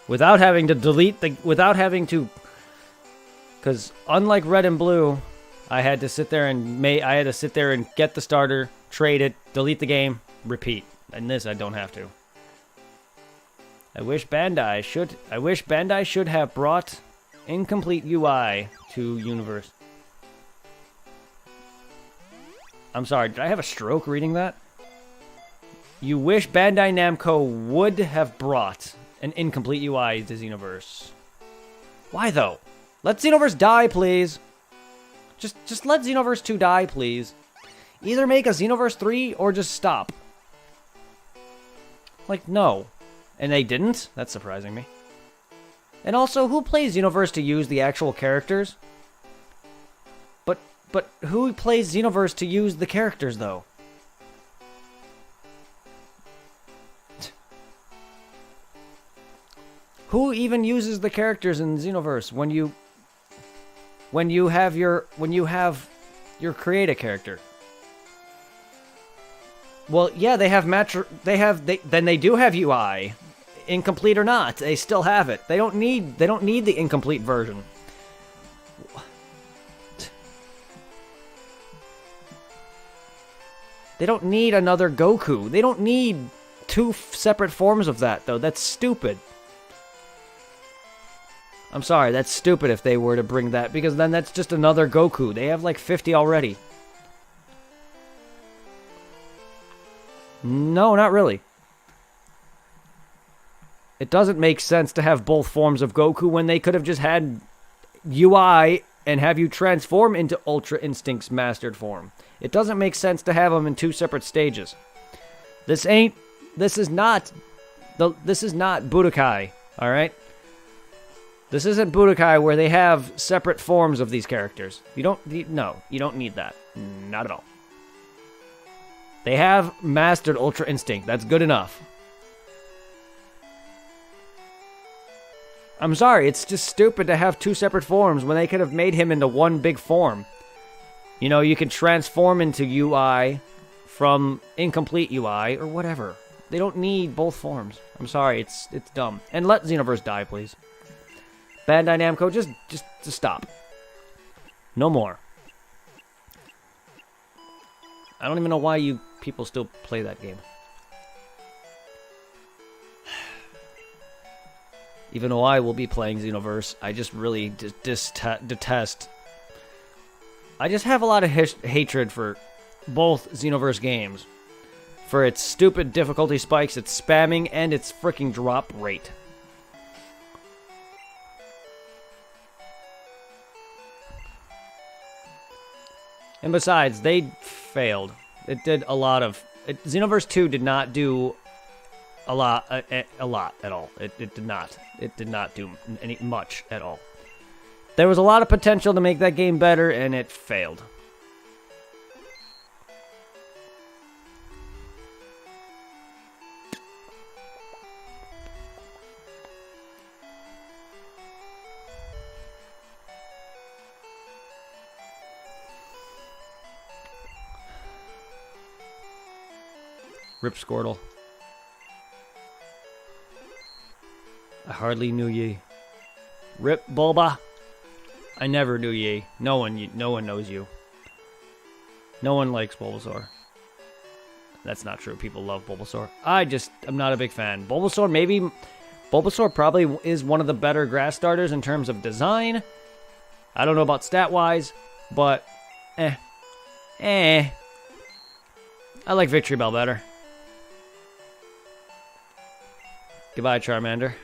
Without having to because unlike Red and Blue, I had to sit there and get the starter, trade it, delete the game, repeat. And this I don't have to. I wish Bandai should have brought incomplete UI to Universe. I'm sorry, did I have a stroke reading that? You wish Bandai Namco would have brought an incomplete UI to Xenoverse. Why though? Let Xenoverse die, please. Just let Xenoverse 2 die, please. Either make a Xenoverse 3 or just stop. Like, no. And they didn't? That's surprising me. And also, who plays Xenoverse to use the actual characters? But who plays Xenoverse to use the characters, though? Who even uses the characters in Xenoverse when you have your create a character? Well, yeah, they do have UI incomplete or not. They still have it. They don't need the incomplete version. They don't need another Goku. They don't need two separate forms of that, though. That's stupid. I'm sorry, that's stupid if they were to bring that, because then that's just another Goku. They have like 50 already. No, not really. It doesn't make sense to have both forms of Goku when they could have just had UI and have you transform into Ultra Instinct's mastered form. It doesn't make sense to have them in two separate stages. This is not Budokai, all right? This isn't Budokai where they have separate forms of these characters. You don't need that. Not at all. They have mastered Ultra Instinct. That's good enough. I'm sorry, it's just stupid to have two separate forms when they could have made him into one big form. You know, you can transform into UI from incomplete UI or whatever. They don't need both forms. I'm sorry, it's dumb. And let Xenoverse die, please. Bandai Namco, just stop. No more. I don't even know why you people still play that game. Even though I will be playing Xenoverse, I just really detest. I just have a lot of hatred for both Xenoverse games. For its stupid difficulty spikes, its spamming, and its freaking drop rate. And besides, they failed. It did a lot of... Xenoverse 2 did not do a lot at all. It did not. It did not do much at all. There was a lot of potential to make that game better, and it failed. Rip Squirtle. I hardly knew ye. Rip Bulba. I never knew ye. No one knows you. No one likes Bulbasaur. That's not true. People love Bulbasaur. I'm not a big fan. Bulbasaur probably is one of the better grass starters in terms of design. I don't know about stat-wise, but I like Victory Bell better. Goodbye, Charmander.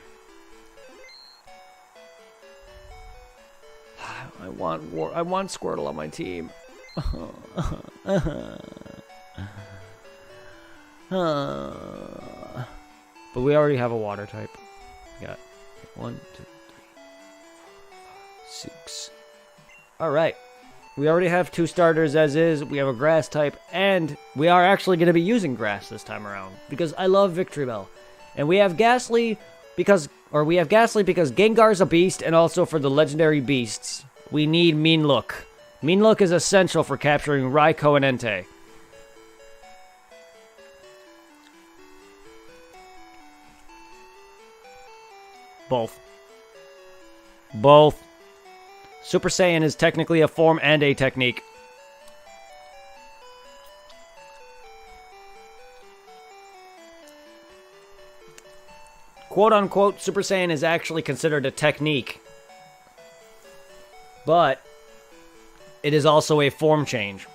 I want Squirtle on my team. But we already have a water type. We got 1, 2, 3, 4, 5, 6. All right. We already have 2 starters as is. We have a grass type, and we are actually going to be using grass this time around because I love Victory Bell. And we have Ghastly because Gengar's a beast, and also for the legendary beasts, we need Mean Look. Mean Look is essential for capturing Raikou and Entei. Both. Super Saiyan is technically a form and a technique. Quote-unquote, Super Saiyan is actually considered a technique. But it is also a form change.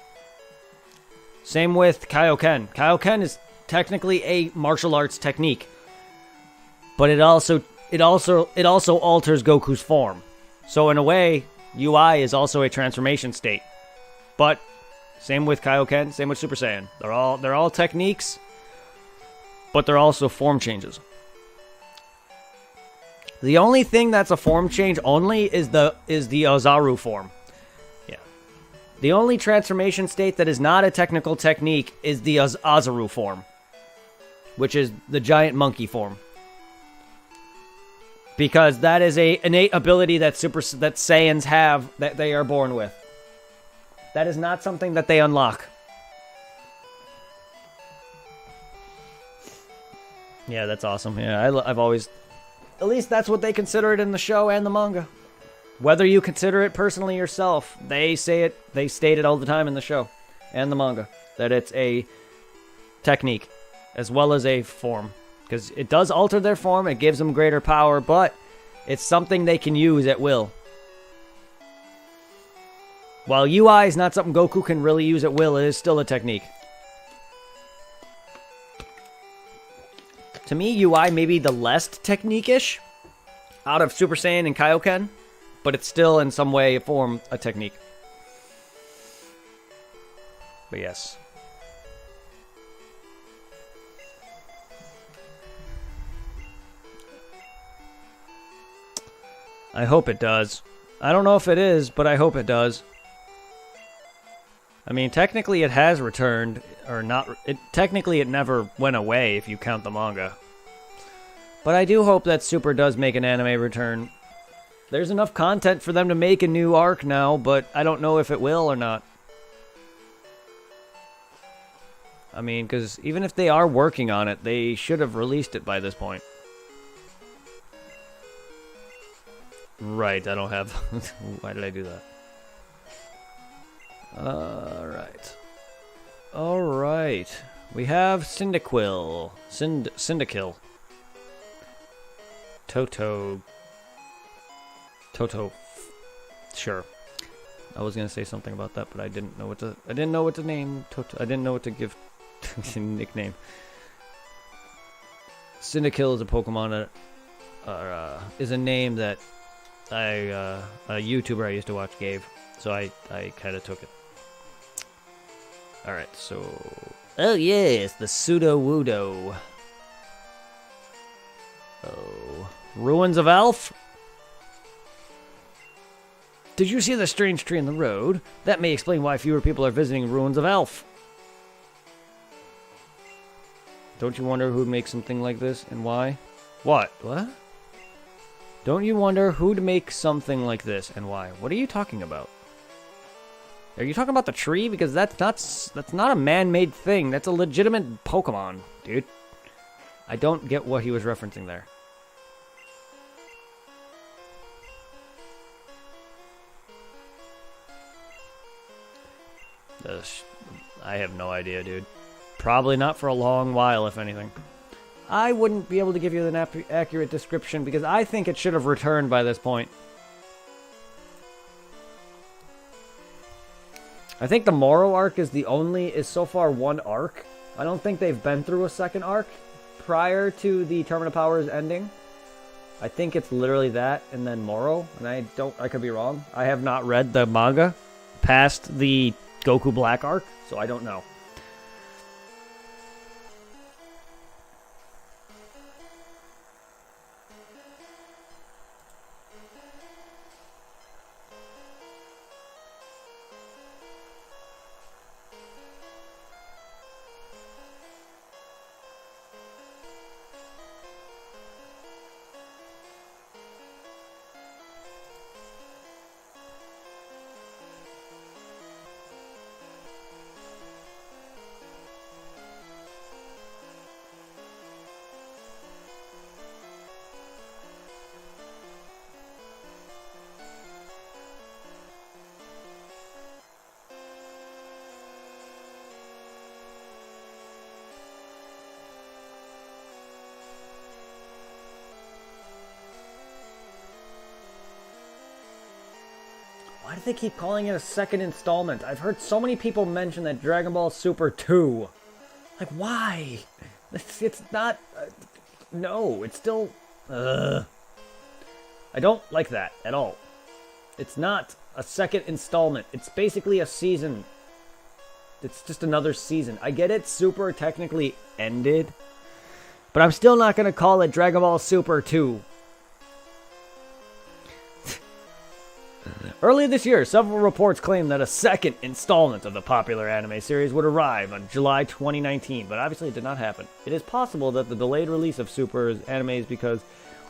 Same with Kaioken. Kaioken is technically a martial arts technique. But it also alters Goku's form. So in a way, UI is also a transformation state. But same with Kaioken, same with Super Saiyan. They're all techniques, but they're also form changes. The only thing that's a form change only is the Ozaru form. Yeah. The only transformation state that is not a technical technique is the Ozaru form, which is the giant monkey form. Because that is a innate ability that Saiyans have that they are born with. That is not something that they unlock. Yeah, that's awesome. Yeah, I've always... At least that's what they consider it in the show and the manga. Whether you consider it personally yourself, they say it, they state it all the time in the show and the manga, that it's a technique as well as a form. Because it does alter their form, it gives them greater power, but it's something they can use at will. While UI is not something Goku can really use at will, it is still a technique. To me, UI may be the less technique-ish out of Super Saiyan and Kaioken, but it's still in some way, form, a technique. But yes. I hope it does. I don't know if it is, but I hope it does. I mean, technically it has returned, or not. Technically it never went away if you count the manga. But I do hope that Super does make an anime return. There's enough content for them to make a new arc now, but I don't know if it will or not. I mean, because even if they are working on it, they should have released it by this point. Right, I don't have... Why did I do that? Alright. Alright. We have Cyndaquil. Cyndaquil. Toto. Sure. I was gonna say something about that, but I didn't know what to name Toto. I didn't know what to give nickname. Cyndaquil is a Pokemon that is a name that a YouTuber I used to watch gave, so I kind of took it. All right, so oh yes, the Sudowoodo. Oh, Ruins of Elf. Did you see the strange tree in the road? That may explain why fewer people are visiting Ruins of Elf. Don't you wonder who'd make something like this and why? What? What? Don't you wonder who'd make something like this and why? What are you talking about? Are you talking about the tree? Because that's not a man-made thing. That's a legitimate Pokemon, dude. I don't get what he was referencing there. I have no idea, dude. Probably not for a long while, if anything. I wouldn't be able to give you an accurate description because I think it should have returned by this point. I think the Moro arc is so far one arc. I don't think they've been through a second arc prior to the Tournament of Powers ending. I think it's literally that and then Moro, and I could be wrong. I have not read the manga past the Goku Black arc, so I don't know. Why do they keep calling it a second installment? I've heard so many people mention that Dragon Ball Super 2. Like, why? It's not... no, it's still... I don't like that at all. It's not a second installment. It's basically a season. It's just another season. I get it, Super technically ended. But I'm still not going to call it Dragon Ball Super 2. Earlier this year, several reports claimed that a second installment of the popular anime series would arrive on July 2019, but obviously it did not happen. It is possible that the delayed release of Super's anime is because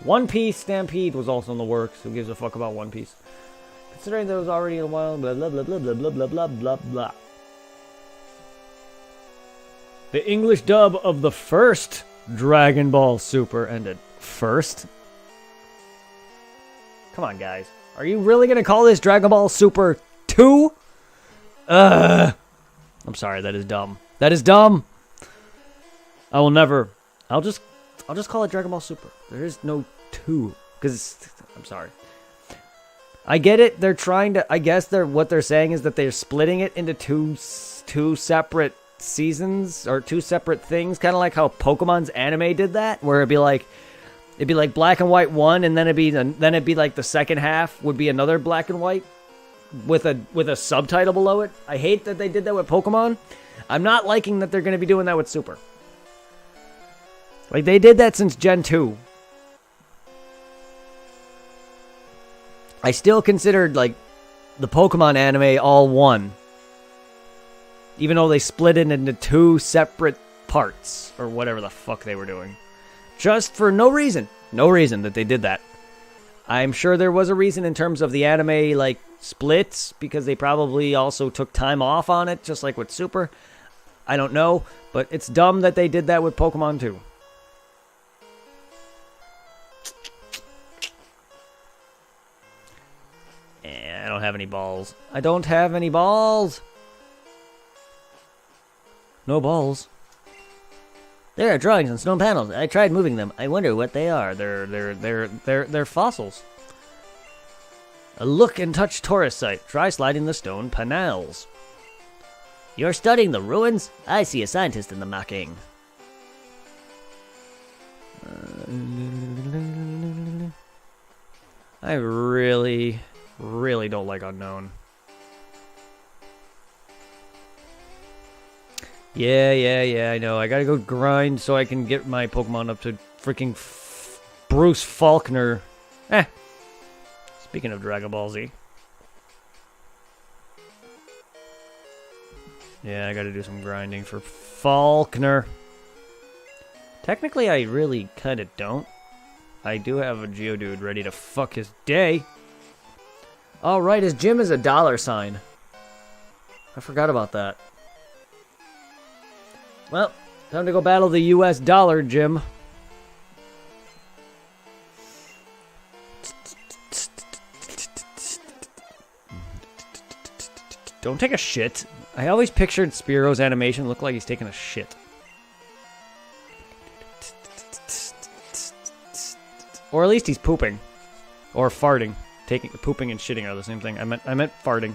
One Piece Stampede was also in the works. Who gives a fuck about One Piece? Considering that it was already in a while, blah blah blah blah blah blah blah blah blah blah. The English dub of the first Dragon Ball Super ended first. Come on, guys. Are you really going to call this Dragon Ball Super 2? I'm sorry, that is dumb. That is dumb. I will never. I'll just call it Dragon Ball Super. There is no 2 cuz I'm sorry. I get it. They're trying to, I guess what they're saying is that they're splitting it into two separate seasons or two separate things, kind of like how Pokemon's anime did that, where it'd be like Black and White 1, and then it'd be like the second half would be another Black and White with a subtitle below it. I hate that they did that with Pokemon. I'm not liking that they're going to be doing that with Super. Like, they did that since Gen 2. I still considered, like, the Pokemon anime all one. Even though they split it into two separate parts, or whatever the fuck they were doing. Just for no reason. No reason that they did that. I'm sure there was a reason in terms of the anime, like, splits, because they probably also took time off on it, just like with Super. I don't know, but it's dumb that they did that with Pokemon too. I don't have any balls. I don't have any balls. No balls. There are drawings on stone panels. I tried moving them. I wonder what they are. They're fossils. A look and touch tourist site. Try sliding the stone panels. You're studying the ruins? I see a scientist in the making. I really don't like Unknown. Yeah, I know. I gotta go grind so I can get my Pokemon up to freaking Bruce Faulkner. Speaking of Dragon Ball Z. Yeah, I gotta do some grinding for Faulkner. Technically, I really kinda don't. I do have a Geodude ready to fuck his day. Oh, right, his gym is a $sign. I forgot about that. Well, time to go battle the US dollar gym. Don't take a shit. I always pictured Spearo's animation look like he's taking a shit. Or at least he's pooping. Or farting. Pooping and shitting are the same thing. I meant farting.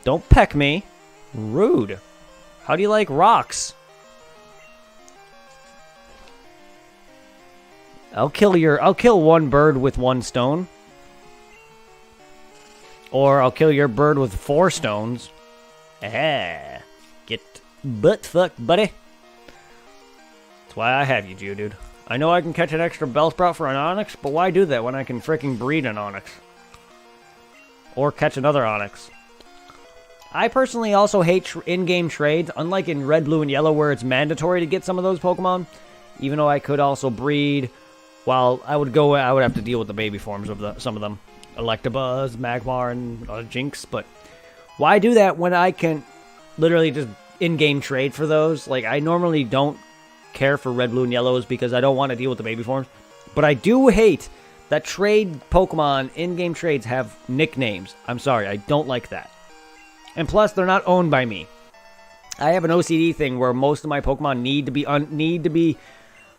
Don't peck me. Rude. How do you like rocks? I'll kill one bird with one stone. Or I'll kill your bird with 4 stones. Ah, get butt fucked, buddy. That's why I have you, Geodude. I know I can catch an extra Bellsprout for an Onix, but why do that when I can fricking breed an Onix? Or catch another Onix. I personally also hate in-game trades, unlike in Red, Blue, and Yellow where it's mandatory to get some of those Pokemon. Even though I could also breed, while I would have to deal with the baby forms of some of them. Electabuzz, Magmar, and Jinx, but why do that when I can literally just in-game trade for those? Like, I normally don't care for Red, Blue, and Yellows because I don't want to deal with the baby forms. But I do hate that trade Pokemon in-game trades have nicknames. I'm sorry, I don't like that. And plus, they're not owned by me. I have an OCD thing where most of my Pokemon need to be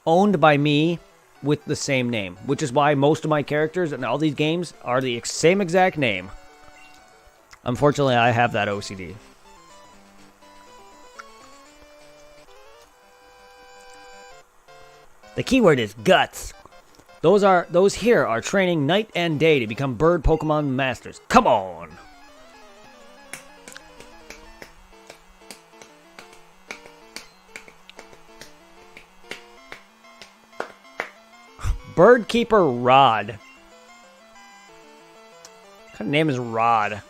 owned by me with the same name, which is why most of my characters in all these games are the same exact name. Unfortunately, I have that OCD. The keyword is guts. Those here are training night and day to become bird Pokemon masters. Come on. Birdkeeper Rod. What kind of name is Rod?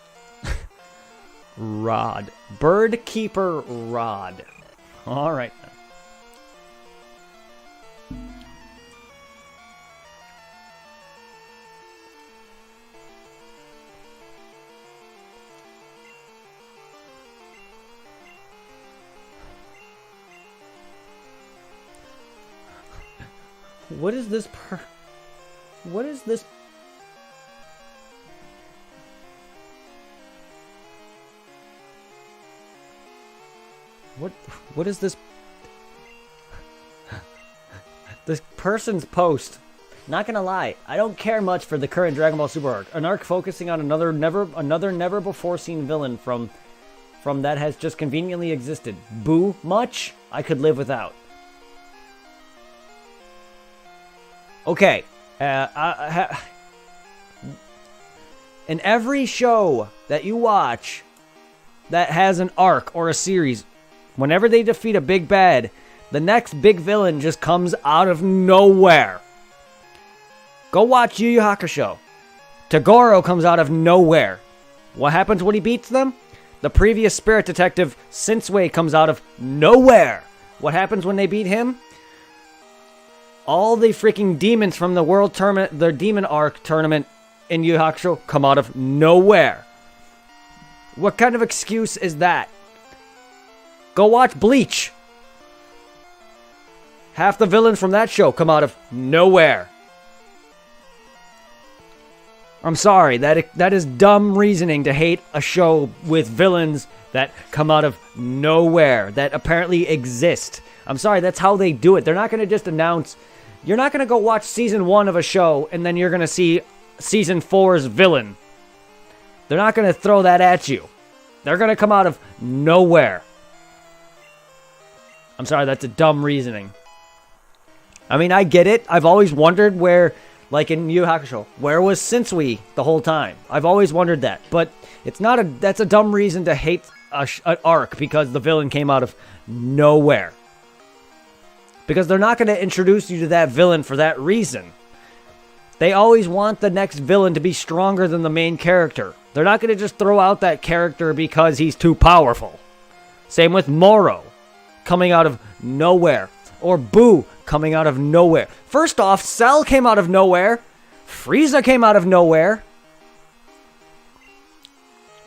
Rod. Birdkeeper Rod. All right. What is this What is this? What is this? This person's post. Not gonna lie, I don't care much for the current Dragon Ball Super arc. An arc focusing on another never before seen villain from that has just conveniently existed. Boo much I could live without. Okay, in every show that you watch that has an arc or a series, whenever they defeat a big bad, the next big villain just comes out of nowhere. Go watch Yu Yu Hakusho. Togoro comes out of nowhere. What happens when he beats them? The previous spirit detective, Sensui, comes out of nowhere. What happens when they beat him? All the freaking demons from the world tournament, the demon arc tournament in Yu Yu Hakusho come out of nowhere. What kind of excuse is that? Go watch Bleach. Half the villains from that show come out of nowhere. I'm sorry, that is dumb reasoning to hate a show with villains that come out of nowhere, that apparently exist. I'm sorry, that's how they do it. They're not going to just announce... You're not going to go watch season 1 of a show and then you're going to see season 4's villain. They're not going to throw that at you. They're going to come out of nowhere. I'm sorry, that's a dumb reasoning. I mean, I get it. I've always wondered where... Like in Yu Yu Hakusho, where was Sensui the whole time? I've always wondered that, but it's not that's a dumb reason to hate an arc because the villain came out of nowhere. Because they're not going to introduce you to that villain for that reason. They always want the next villain to be stronger than the main character. They're not going to just throw out that character because he's too powerful. Same with Moro, coming out of nowhere. Or Boo, coming out of nowhere. First off, Cell came out of nowhere. Frieza came out of nowhere.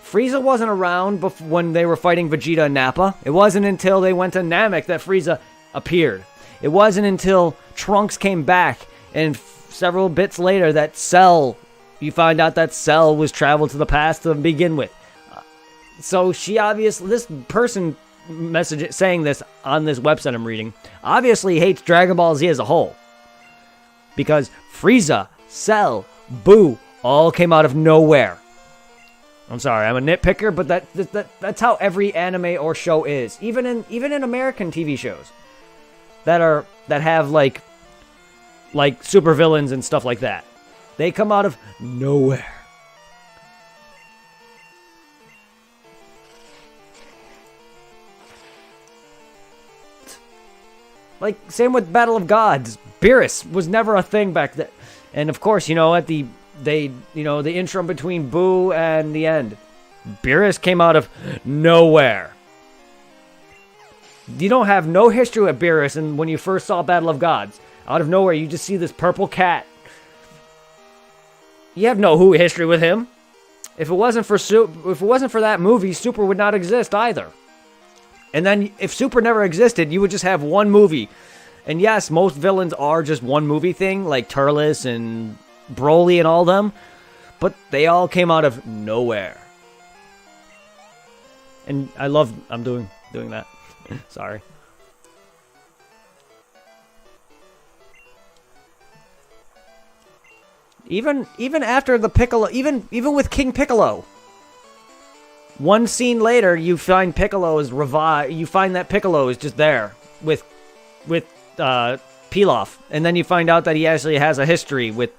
Frieza wasn't around when they were fighting Vegeta and Nappa. It wasn't until they went to Namek that Frieza appeared. It wasn't until Trunks came back and several bits later that Cell, you find out that Cell was traveled to the past to begin with. So she obviously, this person message saying this on this website I'm reading obviously hates Dragon Ball Z as a whole, because Frieza, Cell, Boo all came out of nowhere. I'm sorry, I'm a nitpicker, but that's how every anime or show is. Even in American TV shows that have like supervillains and stuff like that, they come out of nowhere. Like, same with Battle of Gods. Beerus was never a thing back then. And of course, at the interim between Boo and the end, Beerus came out of nowhere. You don't have no history with Beerus, and when you first saw Battle of Gods, out of nowhere, you just see this purple cat. You have no history with him. If it wasn't for that movie, Super would not exist either. And then, if Super never existed, you would just have one movie. And yes, most villains are just one movie thing, like Turles and Broly and all them. But they all came out of nowhere. And I'm doing that. Sorry. Even after the Piccolo, even with King Piccolo. One scene later, you find Piccolo is revived. You find that Piccolo is just there with Pilaf, and then you find out that he actually has a history with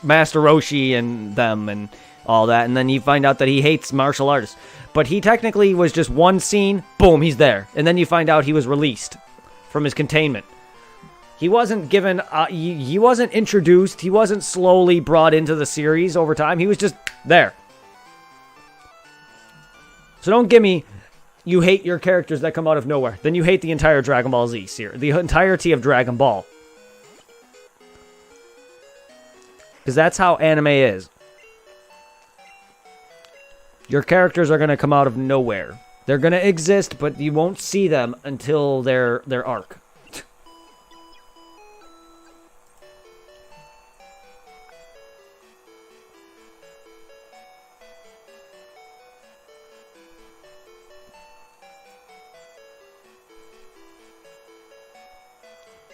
Master Roshi and them and all that, and then you find out that he hates martial artists. But he technically was just one scene. Boom, he's there, and then you find out he was released from his containment. He wasn't given. He wasn't introduced. He wasn't slowly brought into the series over time. He was just there. So don't give me, you hate your characters that come out of nowhere. Then you hate the entire Dragon Ball Z series, the entirety of Dragon Ball. Because that's how anime is. Your characters are going to come out of nowhere. They're going to exist, but you won't see them until their arc.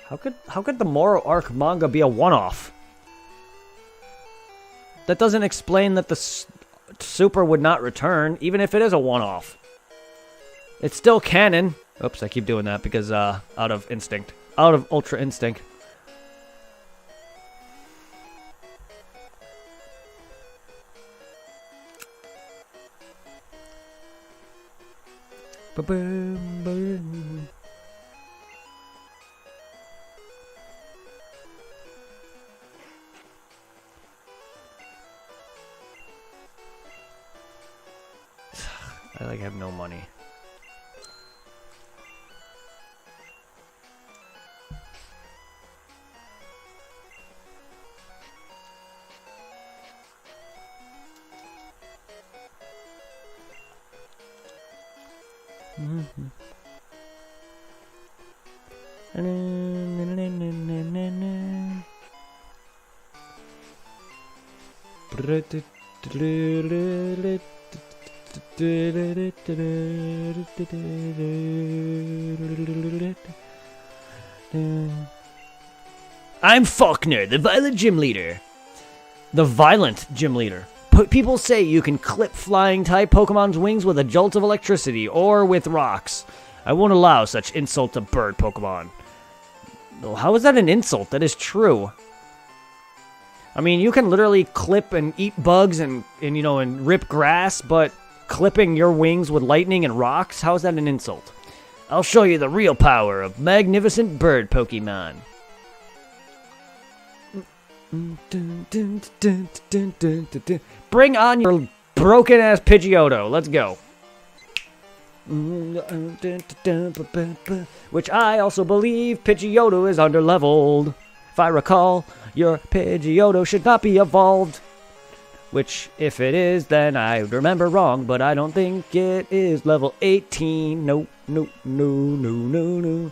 How could the Moro arc manga be a one-off? That doesn't explain that the super would not return, even if it is a one-off. It's still canon. Oops, I keep doing that because out of instinct. Out of Ultra Instinct. Ba-boom. I like have no money. I'm Faulkner, the violent gym leader. The violent gym leader. People say you can clip flying type Pokemon's wings with a jolt of electricity or with rocks. I won't allow such insult to bird Pokemon. How is that an insult? That is true. I mean, you can literally clip and eat bugs and rip grass, but clipping your wings with lightning and rocks? How is that an insult? I'll show you the real power of magnificent bird Pokemon. Bring on your broken-ass Pidgeotto. Let's go. Which I also believe Pidgeotto is underleveled. If I recall, your Pidgeotto should not be evolved. Which, if it is, then I remember wrong, but I don't think it is level 18. No, no, no, no, no, no.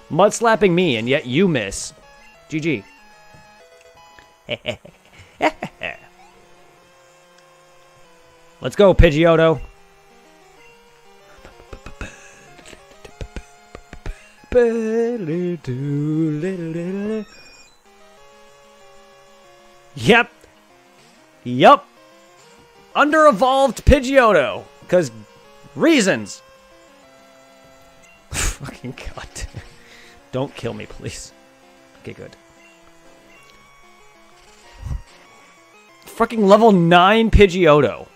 Mud slapping me, and yet you miss. GG. Let's go, Pidgeotto. Yep. Yup. Under-evolved Pidgeotto. Because reasons. Fucking god. Don't kill me, please. Okay, good. Fucking level 9 Pidgeotto.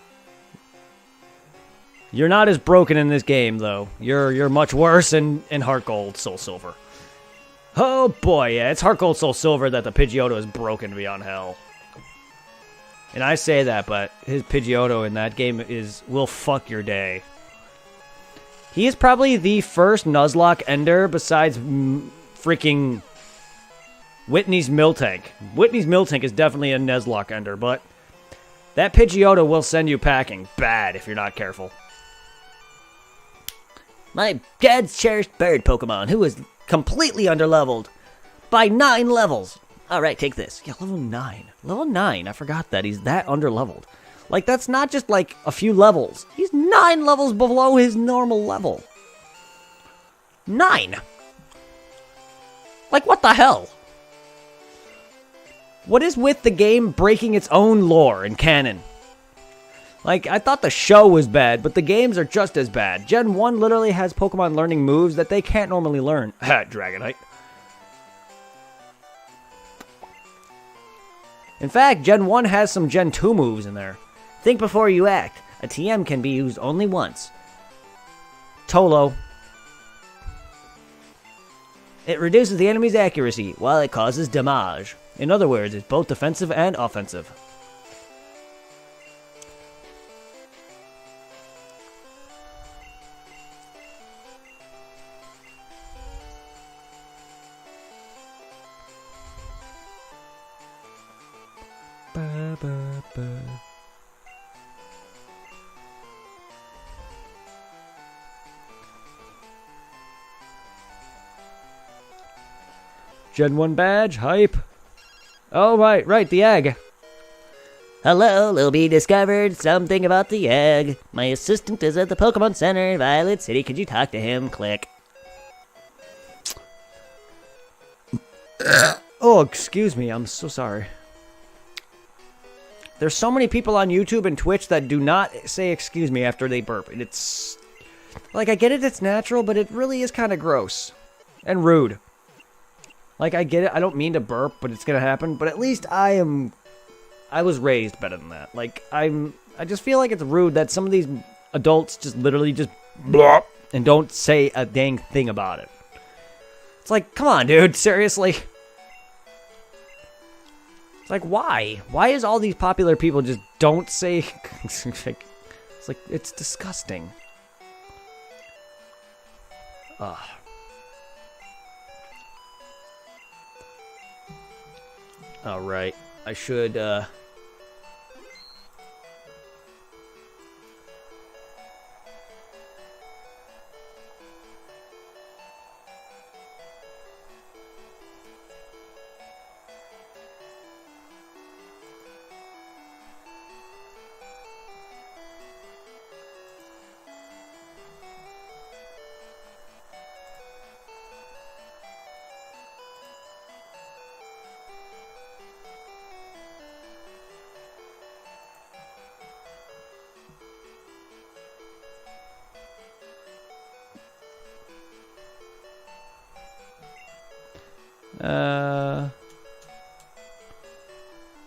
You're not as broken in this game, though. You're much worse in Heart Gold, Soul Silver. Oh boy, yeah, it's Heart Gold, Soul Silver that the Pidgeotto is broken beyond hell. And I say that, but his Pidgeotto in that game will fuck your day. He is probably the first Nuzlocke ender besides freaking Whitney's Miltank. Whitney's Miltank is definitely a Nuzlocke ender, but that Pidgeotto will send you packing bad if you're not careful. My dad's cherished bird Pokemon, who is completely underleveled by 9 levels. Alright, take this. Yeah, level 9. Level 9, I forgot that. He's that underleveled. Like, that's not just, like, a few levels. He's 9 levels below his normal level. 9! Like, what the hell? What is with the game breaking its own lore and canon? Like, I thought the show was bad, but the games are just as bad. Gen 1 literally has Pokemon learning moves that they can't normally learn. Ha, Dragonite. In fact, Gen 1 has some Gen 2 moves in there. Think before you act. A TM can be used only once. Tolo. It reduces the enemy's accuracy, while it causes damage. In other words, it's both defensive and offensive. Gen 1 badge, hype. Oh, right, the egg. Hello, Lil B discovered something about the egg. My assistant is at the Pokemon Center, Violet City. Could you talk to him? Click. Oh, excuse me, I'm so sorry. There's so many people on YouTube and Twitch that do not say excuse me after they burp. And it's... like, I get it, it's natural, but it really is kind of gross. And rude. Like, I get it, I don't mean to burp, but it's gonna happen. But at least I was raised better than that. Like, I just feel like it's rude that some of these adults just literally just blop and don't say a dang thing about it. It's like, come on, dude, seriously? It's like, why? Why is all these popular people just don't say... it's like, it's disgusting. Ugh. Alright, I should,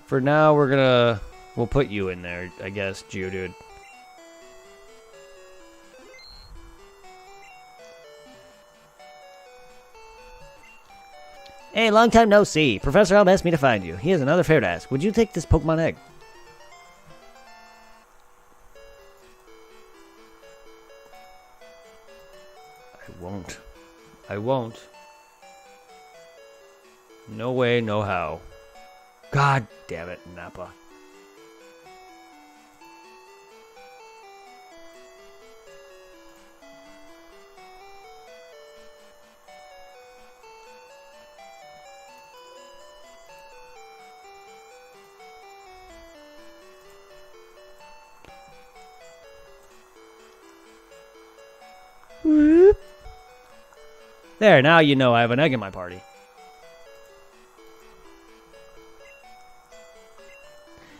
for now, we'll put you in there, I guess, Geodude. Hey, long time no see. Professor Elm asked me to find you. He has another favor to ask. Would you take this Pokemon egg? I won't. No way, no how. God damn it, Nappa. Whoop. There, now you know I have an egg in my party.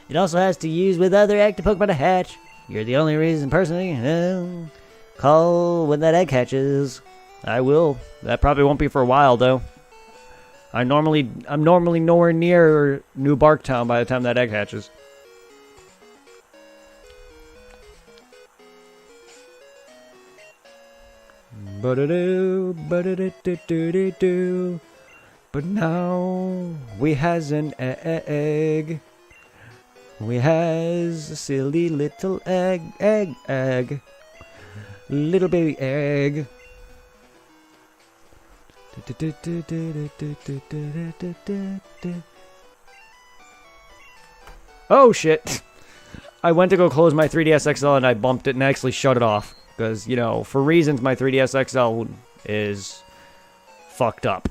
It also has to use with other active Pokemon to hatch. You're the only reason personally call when that egg hatches. I will. That probably won't be for a while though. I'm normally nowhere near New Barktown by the time that egg hatches. Ba-da-doo, ba-da-da-da-da-da-doo. But now we has an egg. We has a silly little egg. Little baby egg. Oh shit! I went to go close my 3DS XL and I bumped it and actually shut it off. Because, you know, for reasons my 3DS XL is fucked up.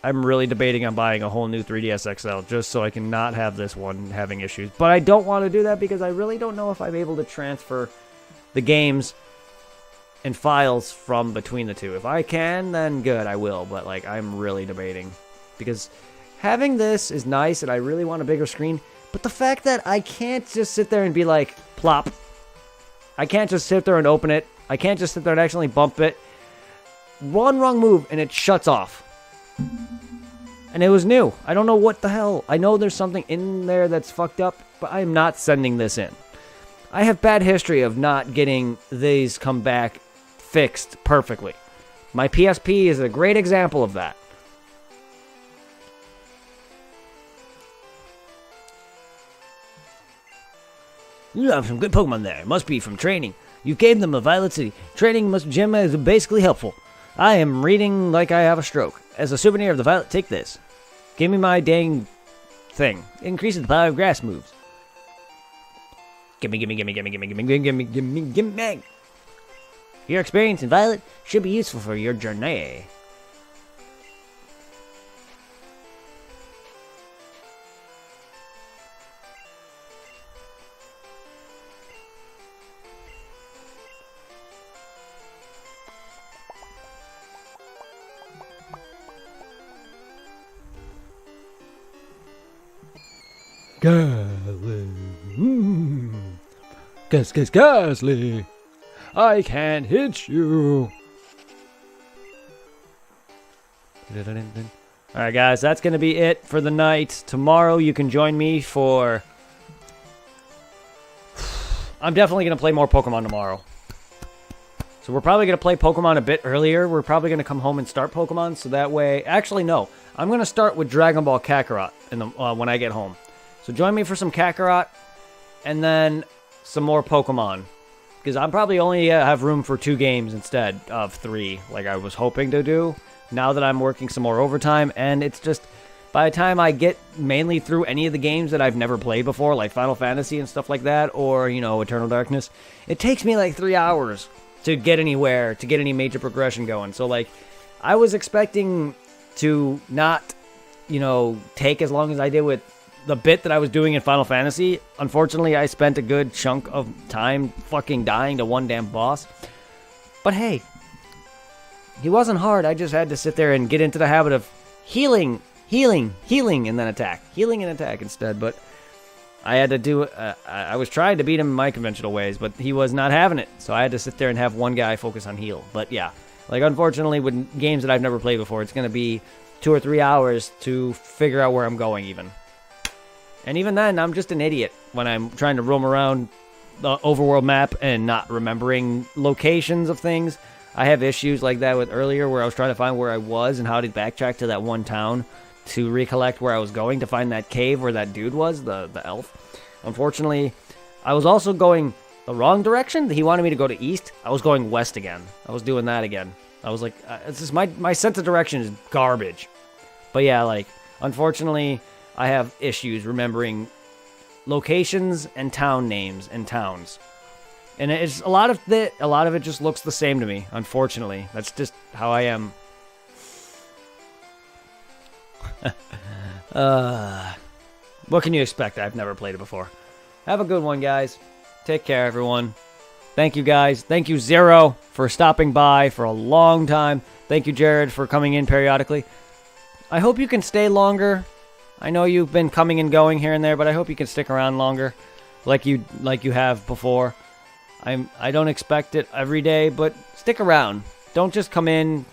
I'm really debating on buying a whole new 3DS XL just so I can not have this one having issues. But I don't want to do that because I really don't know if I'm able to transfer the games and files from between the two. If I can, then good, I will. But, like, I'm really debating. Because having this is nice and I really want a bigger screen. But the fact that I can't just sit there and be like, plop. I can't just sit there and open it. I can't just sit there and accidentally bump it. One wrong move and it shuts off. And it was new. I don't know what the hell. I know there's something in there that's fucked up, but I'm not sending this in. I have bad history of not getting these come back fixed perfectly. My PSP is a great example of that. You have some good Pokemon there. It must be from training. You gave them a Violet City. Training gym is basically helpful. I am reading like I have a stroke. As a souvenir of the Violet, take this. Give me my dang thing. Increases the power of grass moves. Gimme, gimme, gimme, gimme, gimme, gimme, gimme, gimme, gimme. Your experience in Violet should be useful for your journey. Gasly. I can't hit you. Alright, guys, that's going to be it for the night. Tomorrow, you can join me for... I'm definitely going to play more Pokemon tomorrow. So we're probably going to play Pokemon a bit earlier. We're probably going to come home and start Pokemon, so that way... Actually, no. I'm going to start with Dragon Ball Kakarot when I get home. So join me for some Kakarot, and then some more Pokemon. Because I'm probably only have room for 2 games instead of 3, like I was hoping to do. Now that I'm working some more overtime, and it's just... By the time I get mainly through any of the games that I've never played before, like Final Fantasy and stuff like that, or, you know, Eternal Darkness, it takes me like 3 hours to get anywhere, to get any major progression going. So, like, I was expecting to not, you know, take as long as I did with the bit that I was doing in Final Fantasy. Unfortunately, I spent a good chunk of time fucking dying to one damn boss. But hey, he wasn't hard. I just had to sit there and get into the habit of healing, and then attack. Healing and attack instead, but I had to do... I was trying to beat him in my conventional ways, but he was not having it. So I had to sit there and have one guy focus on heal. But yeah, like, unfortunately, with games that I've never played before, it's going to be 2 or 3 hours to figure out where I'm going even. And even then, I'm just an idiot when I'm trying to roam around the overworld map and not remembering locations of things. I have issues like that with earlier where I was trying to find where I was and how to backtrack to that one town to recollect where I was going to find that cave where that dude was, the elf. Unfortunately, I was also going the wrong direction. He wanted me to go to east. I was going west again. I was doing that again. I was like, it's just my sense of direction is garbage. But yeah, like, unfortunately, I have issues remembering locations and town names and towns. And it's a lot of it just looks the same to me, unfortunately. That's just how I am. What can you expect? I've never played it before. Have a good one, guys. Take care, everyone. Thank you, guys. Thank you, Zero, for stopping by for a long time. Thank you, Jared, for coming in periodically. I hope you can stay longer. I know you've been coming and going here and there, but I hope you can stick around longer, like you have before. I don't expect it every day, but stick around. Don't just come in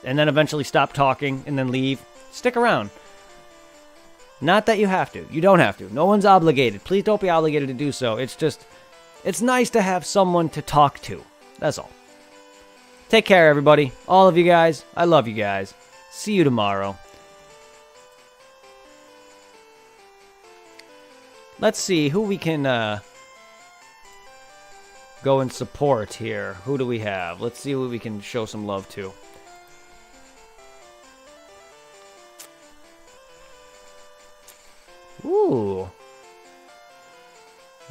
and then eventually stop talking and then leave. Stick around. Not that you have to. You don't have to. No one's obligated. Please don't be obligated to do so. It's just, it's nice to have someone to talk to. That's all. Take care, everybody. All of you guys. I love you guys. See you tomorrow. Let's see who we can go and support here. Who do we have? Let's see who we can show some love to. Ooh.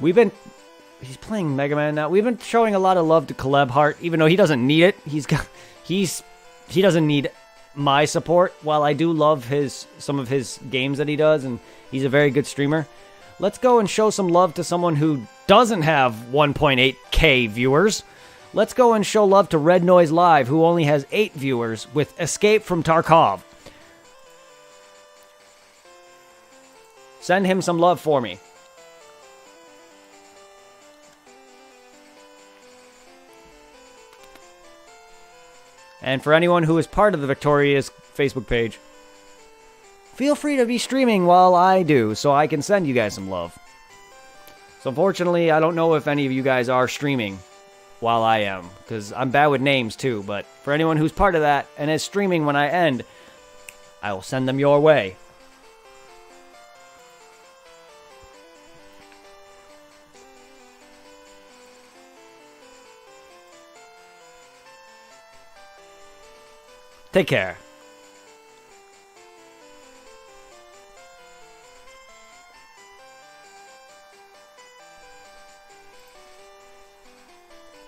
He's playing Mega Man now. We've been showing a lot of love to Caleb Hart, even though he doesn't need it. He doesn't need my support. While I do love some of his games that he does, and he's a very good streamer. Let's go and show some love to someone who doesn't have 1.8k viewers. Let's go and show love to Red Noise Live, who only has 8 viewers, with Escape from Tarkov. Send him some love for me. And for anyone who is part of the Victoria's Facebook page, feel free to be streaming while I do, so I can send you guys some love. So unfortunately, I don't know if any of you guys are streaming while I am, because I'm bad with names too, but for anyone who's part of that and is streaming when I end, I will send them your way. Take care.